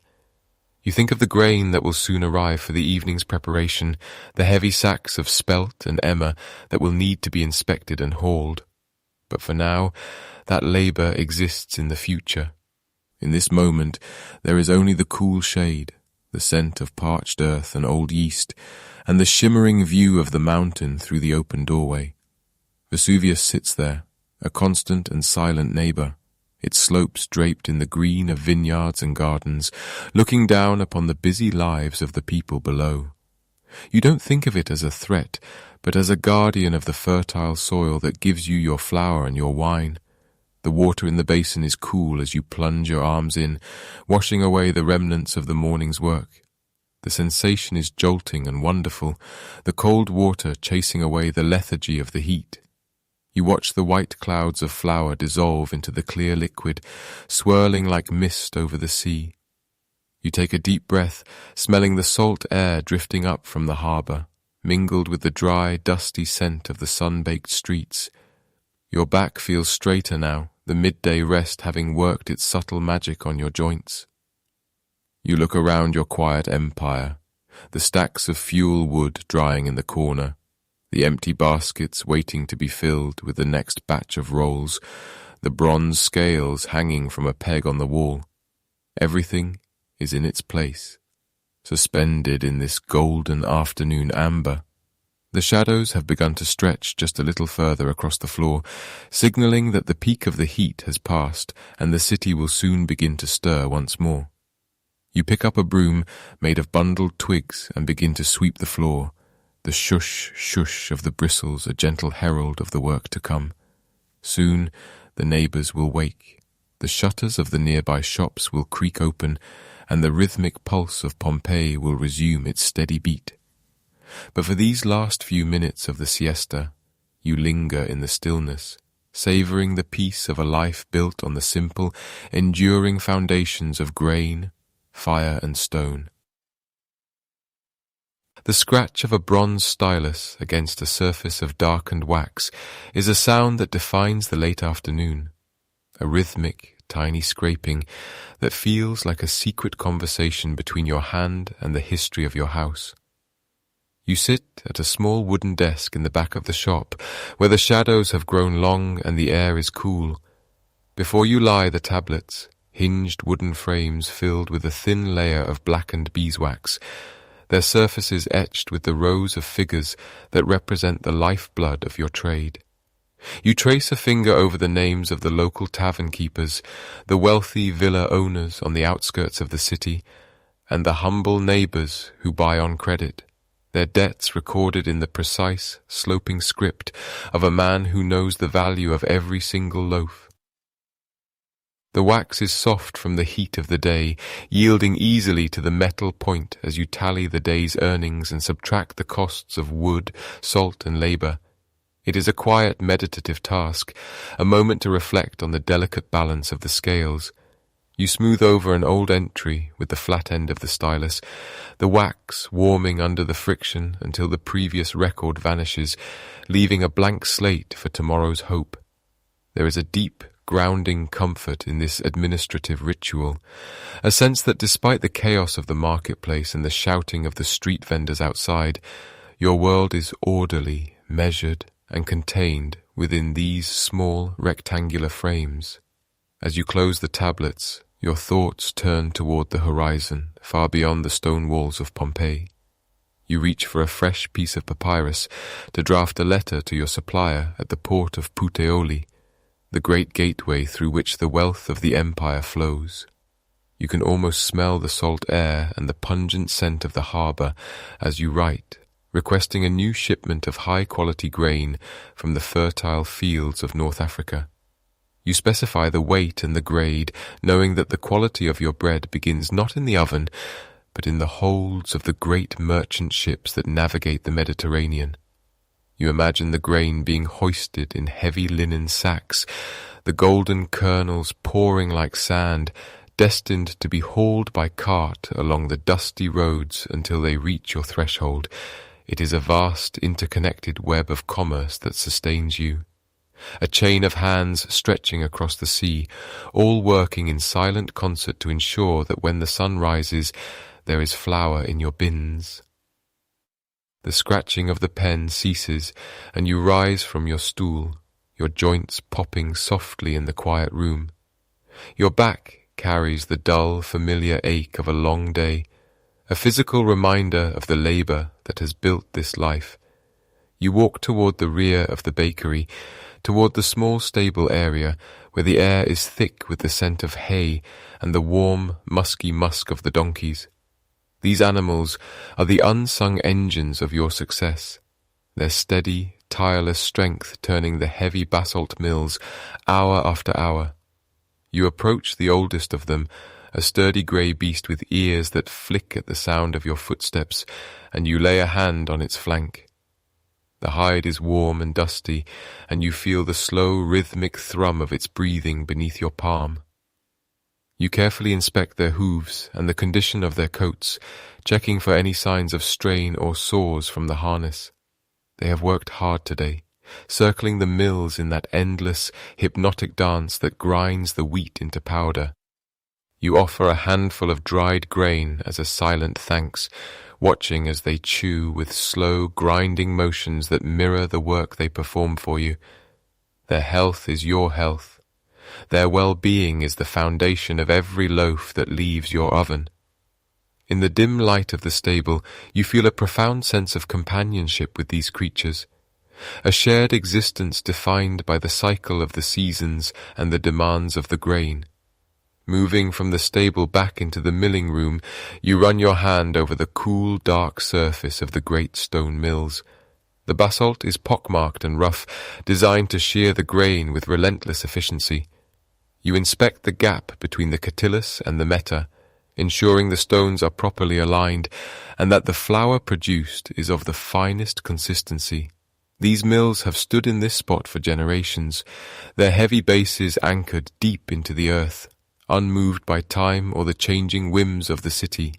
You think of the grain that will soon arrive for the evening's preparation, the heavy sacks of spelt and emmer that will need to be inspected and hauled. But for now, that labour exists in the future. In this moment, there is only the cool shade, the scent of parched earth and old yeast, and the shimmering view of the mountain through the open doorway. Vesuvius sits there, a constant and silent neighbour, its slopes draped in the green of vineyards and gardens, looking down upon the busy lives of the people below. You don't think of it as a threat, but as a guardian of the fertile soil that gives you your flour and your wine. The water in the basin is cool as you plunge your arms in, washing away the remnants of the morning's work. The sensation is jolting and wonderful, the cold water chasing away the lethargy of the heat. You watch the white clouds of flour dissolve into the clear liquid, swirling like mist over the sea. You take a deep breath, smelling the salt air drifting up from the harbour, mingled with the dry, dusty scent of the sun-baked streets. Your back feels straighter now, the midday rest having worked its subtle magic on your joints. You look around your quiet empire, the stacks of fuel wood drying in the corner, the empty baskets waiting to be filled with the next batch of rolls, the bronze scales hanging from a peg on the wall. Everything is in its place, suspended in this golden afternoon amber. The shadows have begun to stretch just a little further across the floor, signalling that the peak of the heat has passed and the city will soon begin to stir once more. You pick up a broom made of bundled twigs and begin to sweep the floor, the shush, shush of the bristles a gentle herald of the work to come. Soon the neighbours will wake, the shutters of the nearby shops will creak open, and the rhythmic pulse of Pompeii will resume its steady beat. But for these last few minutes of the siesta, you linger in the stillness, savouring the peace of a life built on the simple, enduring foundations of grain, fire and stone. The scratch of a bronze stylus against a surface of darkened wax is a sound that defines the late afternoon, a rhythmic, tiny scraping that feels like a secret conversation between your hand and the history of your house. You sit at a small wooden desk in the back of the shop, where the shadows have grown long and the air is cool. Before you lie the tablets, hinged wooden frames filled with a thin layer of blackened beeswax, their surfaces etched with the rows of figures that represent the lifeblood of your trade. You trace a finger over the names of the local tavern keepers, the wealthy villa owners on the outskirts of the city, and the humble neighbours who buy on credit, their debts recorded in the precise, sloping script of a man who knows the value of every single loaf. The wax is soft from the heat of the day, yielding easily to the metal point as you tally the day's earnings and subtract the costs of wood, salt and labour. It is a quiet, meditative task, a moment to reflect on the delicate balance of the scales. You smooth over an old entry with the flat end of the stylus, the wax warming under the friction until the previous record vanishes, leaving a blank slate for tomorrow's hope. There is a deep, grounding comfort in this administrative ritual, a sense that despite the chaos of the marketplace and the shouting of the street vendors outside, your world is orderly, measured, and contained within these small rectangular frames. As you close the tablets, your thoughts turn toward the horizon, far beyond the stone walls of Pompeii. You reach for a fresh piece of papyrus to draft a letter to your supplier at the port of Puteoli, the great gateway through which the wealth of the empire flows. You can almost smell the salt air and the pungent scent of the harbour as you write, requesting a new shipment of high-quality grain from the fertile fields of North Africa. You specify the weight and the grade, knowing that the quality of your bread begins not in the oven, but in the holds of the great merchant ships that navigate the Mediterranean. You imagine the grain being hoisted in heavy linen sacks, the golden kernels pouring like sand, destined to be hauled by cart along the dusty roads until they reach your threshold. It is a vast, interconnected web of commerce that sustains you. A chain of hands stretching across the sea, all working in silent concert to ensure that when the sun rises, there is flour in your bins. The scratching of the pen ceases, and you rise from your stool, your joints popping softly in the quiet room. Your back carries the dull, familiar ache of a long day, a physical reminder of the labour that has built this life. You walk toward the rear of the bakery, toward the small stable area where the air is thick with the scent of hay and the warm, musky musk of the donkeys. These animals are the unsung engines of your success, their steady, tireless strength turning the heavy basalt mills hour after hour. You approach the oldest of them, a sturdy grey beast with ears that flick at the sound of your footsteps, and you lay a hand on its flank. The hide is warm and dusty, and you feel the slow, rhythmic thrum of its breathing beneath your palm. You carefully inspect their hooves and the condition of their coats, checking for any signs of strain or sores from the harness. They have worked hard today, circling the mills in that endless, hypnotic dance that grinds the wheat into powder. You offer a handful of dried grain as a silent thanks, watching as they chew with slow, grinding motions that mirror the work they perform for you. Their health is your health. Their well-being is the foundation of every loaf that leaves your oven. In the dim light of the stable, you feel a profound sense of companionship with these creatures, a shared existence defined by the cycle of the seasons and the demands of the grain. Moving from the stable back into the milling room, you run your hand over the cool, dark surface of the great stone mills. The basalt is pockmarked and rough, designed to shear the grain with relentless efficiency. You inspect the gap between the catillus and the meta, ensuring the stones are properly aligned and that the flour produced is of the finest consistency. These mills have stood in this spot for generations, their heavy bases anchored deep into the earth, unmoved by time or the changing whims of the city.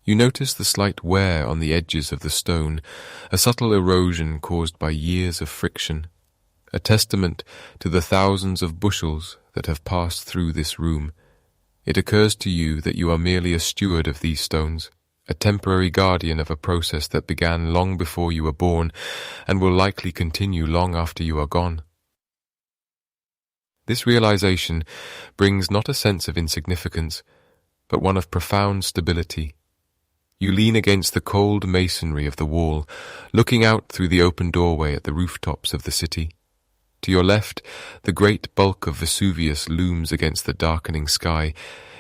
You notice the slight wear on the edges of the stone, a subtle erosion caused by years of friction, a testament to the thousands of bushels that have passed through this room. It occurs to you that you are merely a steward of these stones, a temporary guardian of a process that began long before you were born and will likely continue long after you are gone. This realization brings not a sense of insignificance, but one of profound stability. You lean against the cold masonry of the wall, looking out through the open doorway at the rooftops of the city. To your left, the great bulk of Vesuvius looms against the darkening sky,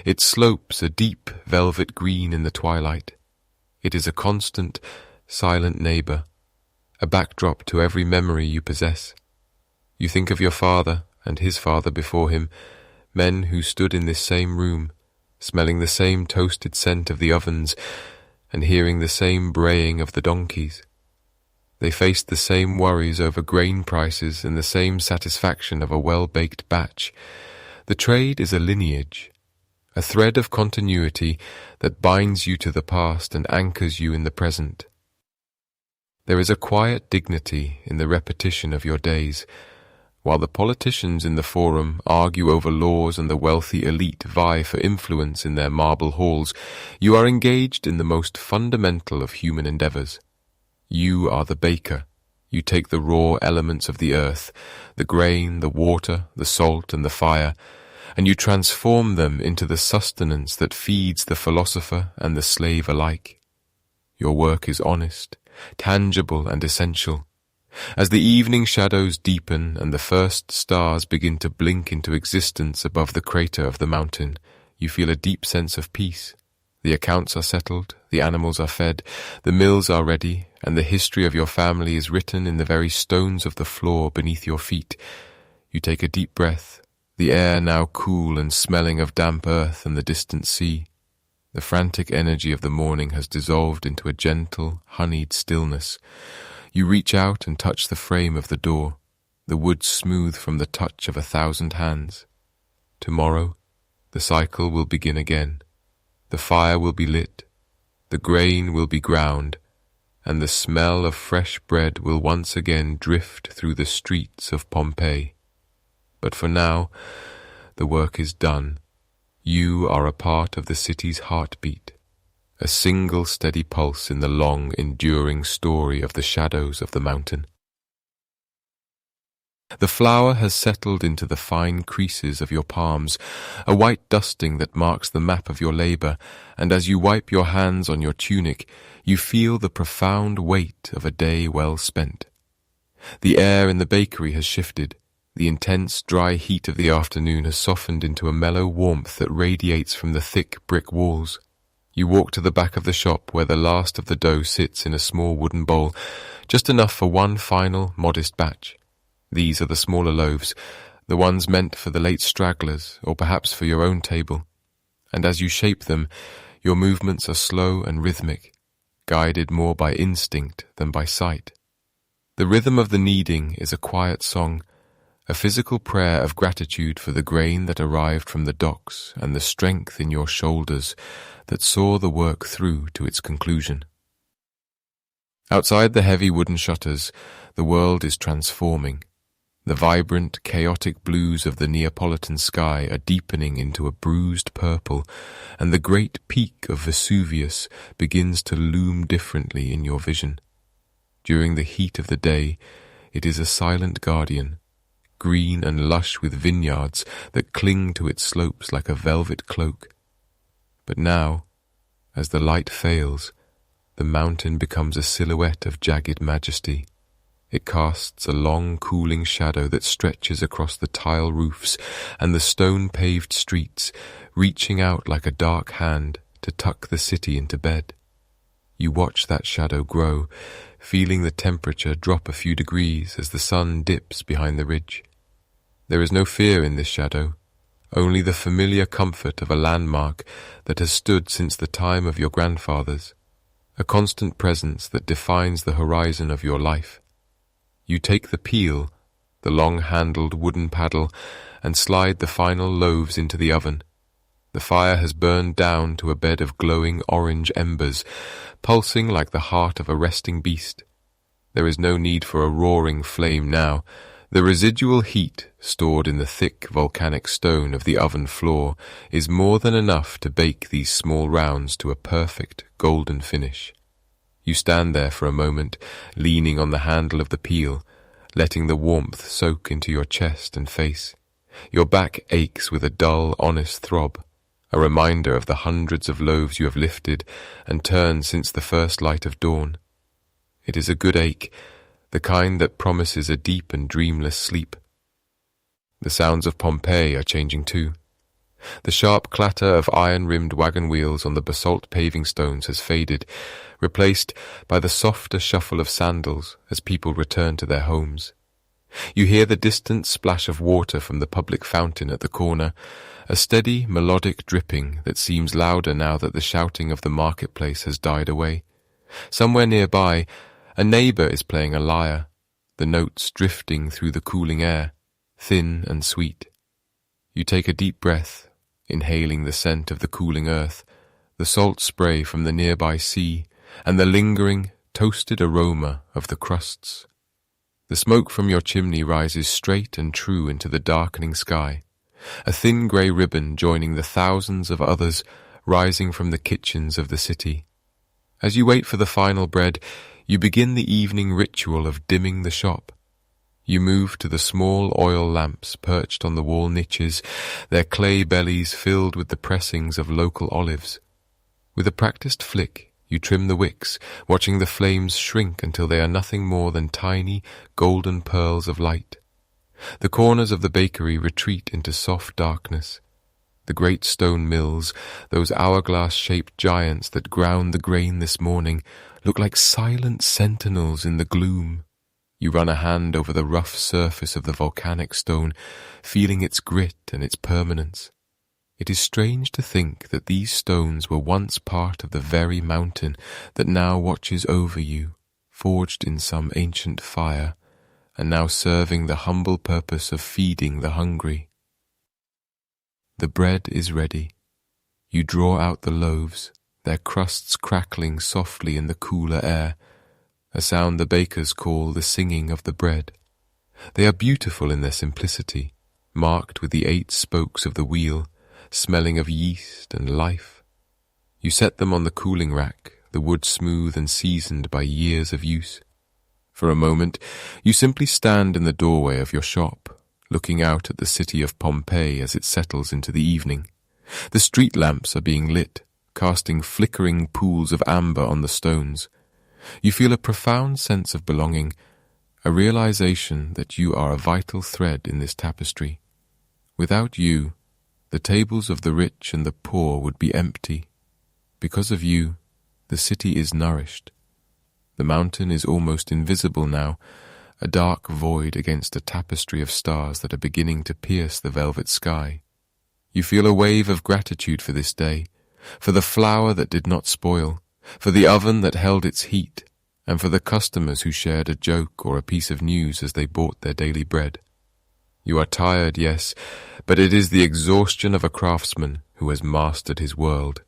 its slopes a deep velvet green in the twilight. It is a constant, silent neighbor, a backdrop to every memory you possess. You think of your father and his father before him, men who stood in this same room, smelling the same toasted scent of the ovens and hearing the same braying of the donkeys. They faced the same worries over grain prices and the same satisfaction of a well-baked batch. The trade is a lineage, a thread of continuity that binds you to the past and anchors you in the present. There is a quiet dignity in the repetition of your days. While the politicians in the forum argue over laws and the wealthy elite vie for influence in their marble halls, you are engaged in the most fundamental of human endeavors. You are the baker. You take the raw elements of the earth, the grain, the water, the salt, and the fire, and you transform them into the sustenance that feeds the philosopher and the slave alike. Your work is honest, tangible, and essential. As the evening shadows deepen and the first stars begin to blink into existence above the crater of the mountain, you feel a deep sense of peace. The accounts are settled, the animals are fed, the mills are ready, and the history of your family is written in the very stones of the floor beneath your feet. You take a deep breath, the air now cool and smelling of damp earth and the distant sea. The frantic energy of the morning has dissolved into a gentle, honeyed stillness. You reach out and touch the frame of the door, the wood smooth from the touch of 1,000 hands. Tomorrow, the cycle will begin again. The fire will be lit, the grain will be ground, and the smell of fresh bread will once again drift through the streets of Pompeii. But for now, the work is done. You are a part of the city's heartbeat, a single steady pulse in the long, enduring story of the shadows of the mountain. The flour has settled into the fine creases of your palms, a white dusting that marks the map of your labor, and as you wipe your hands on your tunic, you feel the profound weight of a day well spent. The air in the bakery has shifted. The intense, dry heat of the afternoon has softened into a mellow warmth that radiates from the thick brick walls. You walk to the back of the shop where the last of the dough sits in a small wooden bowl, just enough for one final, modest batch. These are the smaller loaves, the ones meant for the late stragglers, or perhaps for your own table. And as you shape them, your movements are slow and rhythmic, guided more by instinct than by sight. The rhythm of the kneading is a quiet song, a physical prayer of gratitude for the grain that arrived from the docks and the strength in your shoulders that saw the work through to its conclusion. Outside the heavy wooden shutters, the world is transforming. The vibrant, chaotic blues of the Neapolitan sky are deepening into a bruised purple, and the great peak of Vesuvius begins to loom differently in your vision. During the heat of the day, it is a silent guardian, green and lush with vineyards that cling to its slopes like a velvet cloak. But now, as the light fails, the mountain becomes a silhouette of jagged majesty. It casts a long, cooling shadow that stretches across the tile roofs and the stone-paved streets, reaching out like a dark hand to tuck the city into bed. You watch that shadow grow, feeling the temperature drop a few degrees as the sun dips behind the ridge. There is no fear in this shadow, only the familiar comfort of a landmark that has stood since the time of your grandfathers, a constant presence that defines the horizon of your life. You take the peel, the long-handled wooden paddle, and slide the final loaves into the oven. The fire has burned down to a bed of glowing orange embers, pulsing like the heart of a resting beast. There is no need for a roaring flame now. The residual heat stored in the thick volcanic stone of the oven floor is more than enough to bake these small rounds to a perfect golden finish. You stand there for a moment, leaning on the handle of the peel, letting the warmth soak into your chest and face. Your back aches with a dull, honest throb, a reminder of the hundreds of loaves you have lifted and turned since the first light of dawn. It is a good ache, the kind that promises a deep and dreamless sleep. The sounds of Pompeii are changing too. The sharp clatter of iron-rimmed wagon wheels on the basalt paving stones has faded, replaced by the softer shuffle of sandals as people return to their homes. You hear the distant splash of water from the public fountain at the corner, a steady, melodic dripping that seems louder now that the shouting of the marketplace has died away. Somewhere nearby, a neighbour is playing a lyre, the notes drifting through the cooling air, thin and sweet. You take a deep breath, inhaling the scent of the cooling earth, the salt spray from the nearby sea, and the lingering, toasted aroma of the crusts. The smoke from your chimney rises straight and true into the darkening sky, a thin grey ribbon joining the thousands of others rising from the kitchens of the city. As you wait for the final bread, you begin the evening ritual of dimming the shop. You move to the small oil lamps perched on the wall niches, their clay bellies filled with the pressings of local olives. With a practiced flick, you trim the wicks, watching the flames shrink until they are nothing more than tiny, golden pearls of light. The corners of the bakery retreat into soft darkness. The great stone mills, those hourglass-shaped giants that ground the grain this morning, look like silent sentinels in the gloom. You run a hand over the rough surface of the volcanic stone, feeling its grit and its permanence. It is strange to think that these stones were once part of the very mountain that now watches over you, forged in some ancient fire, and now serving the humble purpose of feeding the hungry. The bread is ready. You draw out the loaves, their crusts crackling softly in the cooler air, a sound the bakers call the singing of the bread. They are beautiful in their simplicity, marked with the 8 spokes of the wheel, smelling of yeast and life. You set them on the cooling rack, the wood smooth and seasoned by years of use. For a moment, you simply stand in the doorway of your shop, looking out at the city of Pompeii as it settles into the evening. The street lamps are being lit, casting flickering pools of amber on the stones. You feel a profound sense of belonging, a realization that you are a vital thread in this tapestry. Without you, the tables of the rich and the poor would be empty. Because of you, the city is nourished. The mountain is almost invisible now, a dark void against a tapestry of stars that are beginning to pierce the velvet sky. You feel a wave of gratitude for this day, for the flour that did not spoil, for the oven that held its heat, and for the customers who shared a joke or a piece of news as they bought their daily bread. You are tired, yes, but it is the exhaustion of a craftsman who has mastered his world.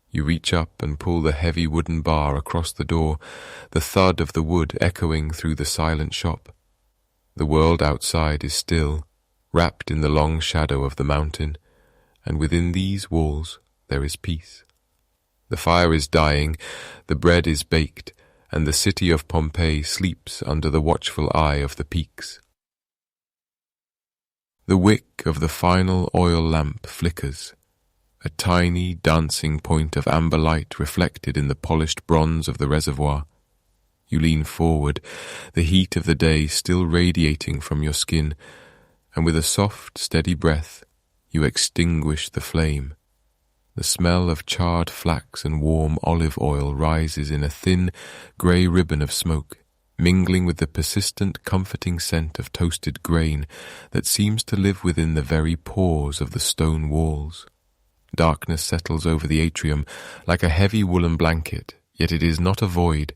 You reach up and pull the heavy wooden bar across the door, the thud of the wood echoing through the silent shop. The world outside is still, wrapped in the long shadow of the mountain, and within these walls there is peace. The fire is dying, the bread is baked, and the city of Pompeii sleeps under the watchful eye of the peaks. The wick of the final oil lamp flickers, a tiny dancing point of amber light reflected in the polished bronze of the reservoir. You lean forward, the heat of the day still radiating from your skin, and with a soft, steady breath, you extinguish the flame. The smell of charred flax and warm olive oil rises in a thin, grey ribbon of smoke, mingling with the persistent, comforting scent of toasted grain that seems to live within the very pores of the stone walls. Darkness settles over the atrium like a heavy woolen blanket, yet it is not a void.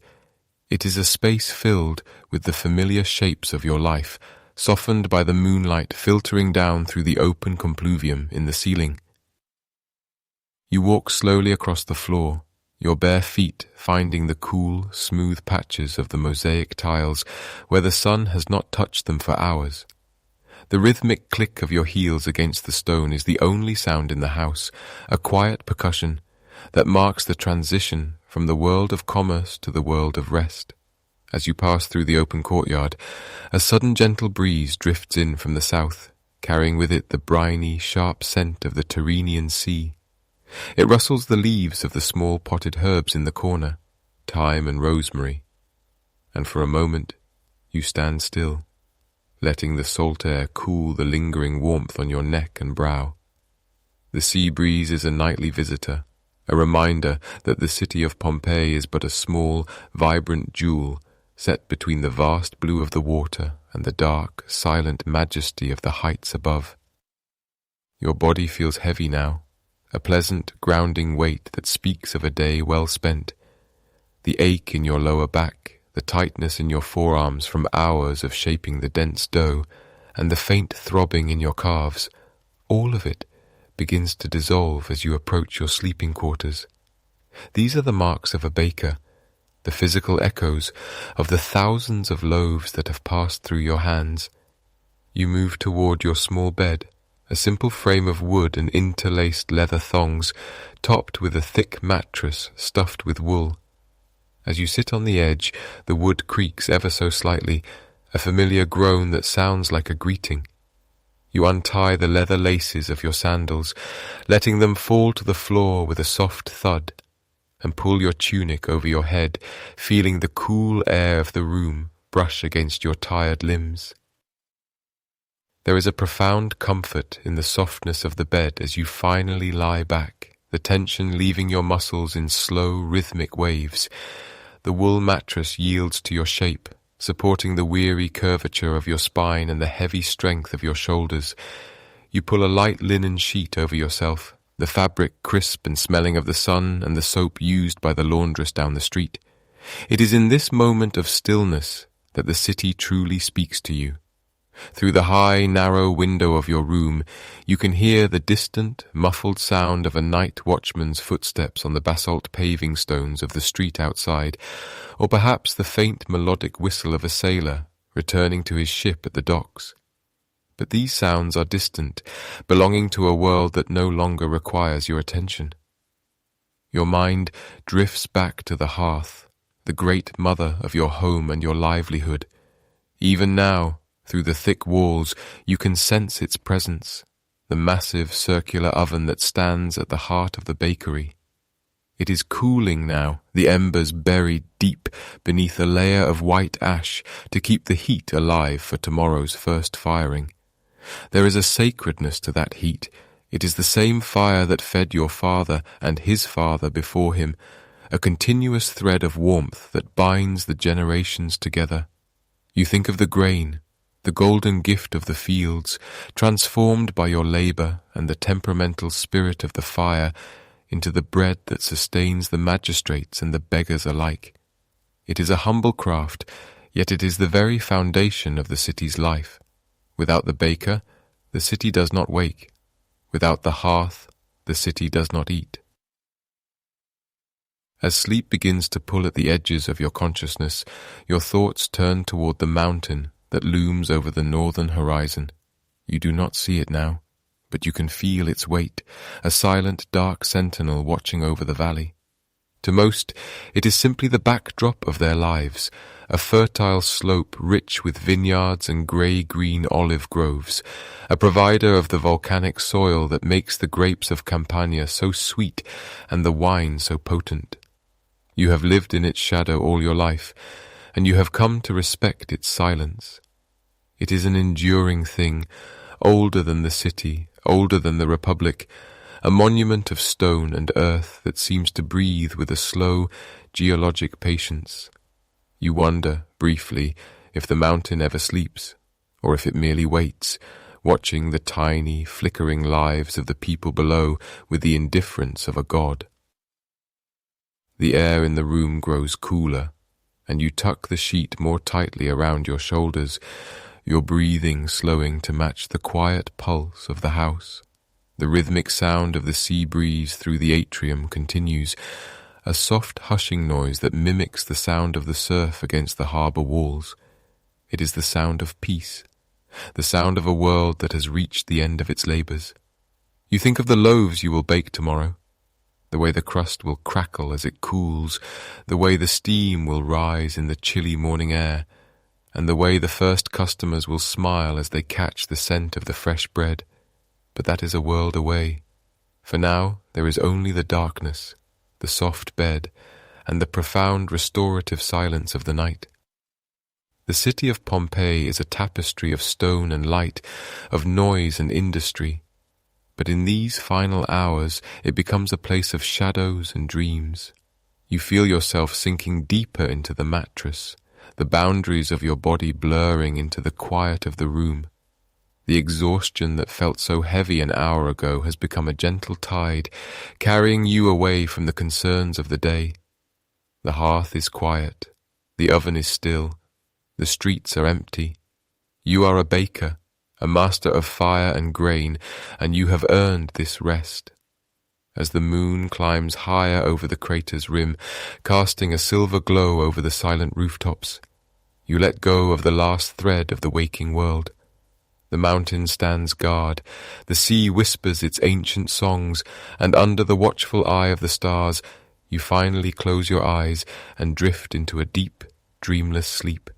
It is a space filled with the familiar shapes of your life, softened by the moonlight filtering down through the open compluvium in the ceiling. You walk slowly across the floor, your bare feet finding the cool, smooth patches of the mosaic tiles where the sun has not touched them for hours. The rhythmic click of your heels against the stone is the only sound in the house, a quiet percussion that marks the transition from the world of commerce to the world of rest. As you pass through the open courtyard, a sudden gentle breeze drifts in from the south, carrying with it the briny, sharp scent of the Tyrrhenian Sea. It rustles the leaves of the small potted herbs in the corner, thyme and rosemary, and for a moment you stand still, letting the salt air cool the lingering warmth on your neck and brow. The sea breeze is a nightly visitor, a reminder that the city of Pompeii is but a small, vibrant jewel set between the vast blue of the water and the dark, silent majesty of the heights above. Your body feels heavy now, a pleasant, grounding weight that speaks of a day well spent. The ache in your lower back, the tightness in your forearms from hours of shaping the dense dough, and the faint throbbing in your calves, all of it begins to dissolve as you approach your sleeping quarters. These are the marks of a baker, the physical echoes of the thousands of loaves that have passed through your hands. You move toward your small bed, a simple frame of wood and interlaced leather thongs, topped with a thick mattress stuffed with wool. As you sit on the edge, the wood creaks ever so slightly, a familiar groan that sounds like a greeting. You untie the leather laces of your sandals, letting them fall to the floor with a soft thud, and pull your tunic over your head, feeling the cool air of the room brush against your tired limbs. There is a profound comfort in the softness of the bed as you finally lie back, the tension leaving your muscles in slow, rhythmic waves. The wool mattress yields to your shape, supporting the weary curvature of your spine and the heavy strength of your shoulders. You pull a light linen sheet over yourself, the fabric crisp and smelling of the sun and the soap used by the laundress down the street. It is in this moment of stillness that the city truly speaks to you. Through the high, narrow window of your room, you can hear the distant, muffled sound of a night watchman's footsteps on the basalt paving stones of the street outside, or perhaps the faint melodic whistle of a sailor returning to his ship at the docks. But these sounds are distant, belonging to a world that no longer requires your attention. Your mind drifts back to the hearth, the great mother of your home and your livelihood. Even now, through the thick walls, you can sense its presence, the massive circular oven that stands at the heart of the bakery. It is cooling now, the embers buried deep beneath a layer of white ash to keep the heat alive for tomorrow's first firing. There is a sacredness to that heat. It is the same fire that fed your father and his father before him, a continuous thread of warmth that binds the generations together. You think of the grain, the golden gift of the fields, transformed by your labor and the temperamental spirit of the fire into the bread that sustains the magistrates and the beggars alike. It is a humble craft, yet it is the very foundation of the city's life. Without the baker, the city does not wake. Without the hearth, the city does not eat. As sleep begins to pull at the edges of your consciousness, your thoughts turn toward the mountain that looms over the northern horizon. You do not see it now, but you can feel its weight, a silent, dark sentinel watching over the valley. To most, it is simply the backdrop of their lives, a fertile slope rich with vineyards and grey-green olive groves, a provider of the volcanic soil that makes the grapes of Campania so sweet and the wine so potent. You have lived in its shadow all your life, and you have come to respect its silence. It is an enduring thing, older than the city, older than the Republic, a monument of stone and earth that seems to breathe with a slow, geologic patience. You wonder, briefly, if the mountain ever sleeps, or if it merely waits, watching the tiny, flickering lives of the people below with the indifference of a god. The air in the room grows cooler, and you tuck the sheet more tightly around your shoulders, your breathing slowing to match the quiet pulse of the house. The rhythmic sound of the sea breeze through the atrium continues, a soft hushing noise that mimics the sound of the surf against the harbour walls. It is the sound of peace, the sound of a world that has reached the end of its labours. You think of the loaves you will bake tomorrow, the way the crust will crackle as it cools, the way the steam will rise in the chilly morning air, and the way the first customers will smile as they catch the scent of the fresh bread. But that is a world away. For now there is only the darkness, the soft bed, and the profound restorative silence of the night. The city of Pompeii is a tapestry of stone and light, of noise and industry. But in these final hours it becomes a place of shadows and dreams. You feel yourself sinking deeper into the mattress, the boundaries of your body blurring into the quiet of the room. The exhaustion that felt so heavy an hour ago has become a gentle tide, carrying you away from the concerns of the day. The hearth is quiet, the oven is still, the streets are empty. You are a baker, a master of fire and grain, and you have earned this rest. As the moon climbs higher over the crater's rim, casting a silver glow over the silent rooftops, you let go of the last thread of the waking world. The mountain stands guard, the sea whispers its ancient songs, and under the watchful eye of the stars, you finally close your eyes and drift into a deep, dreamless sleep.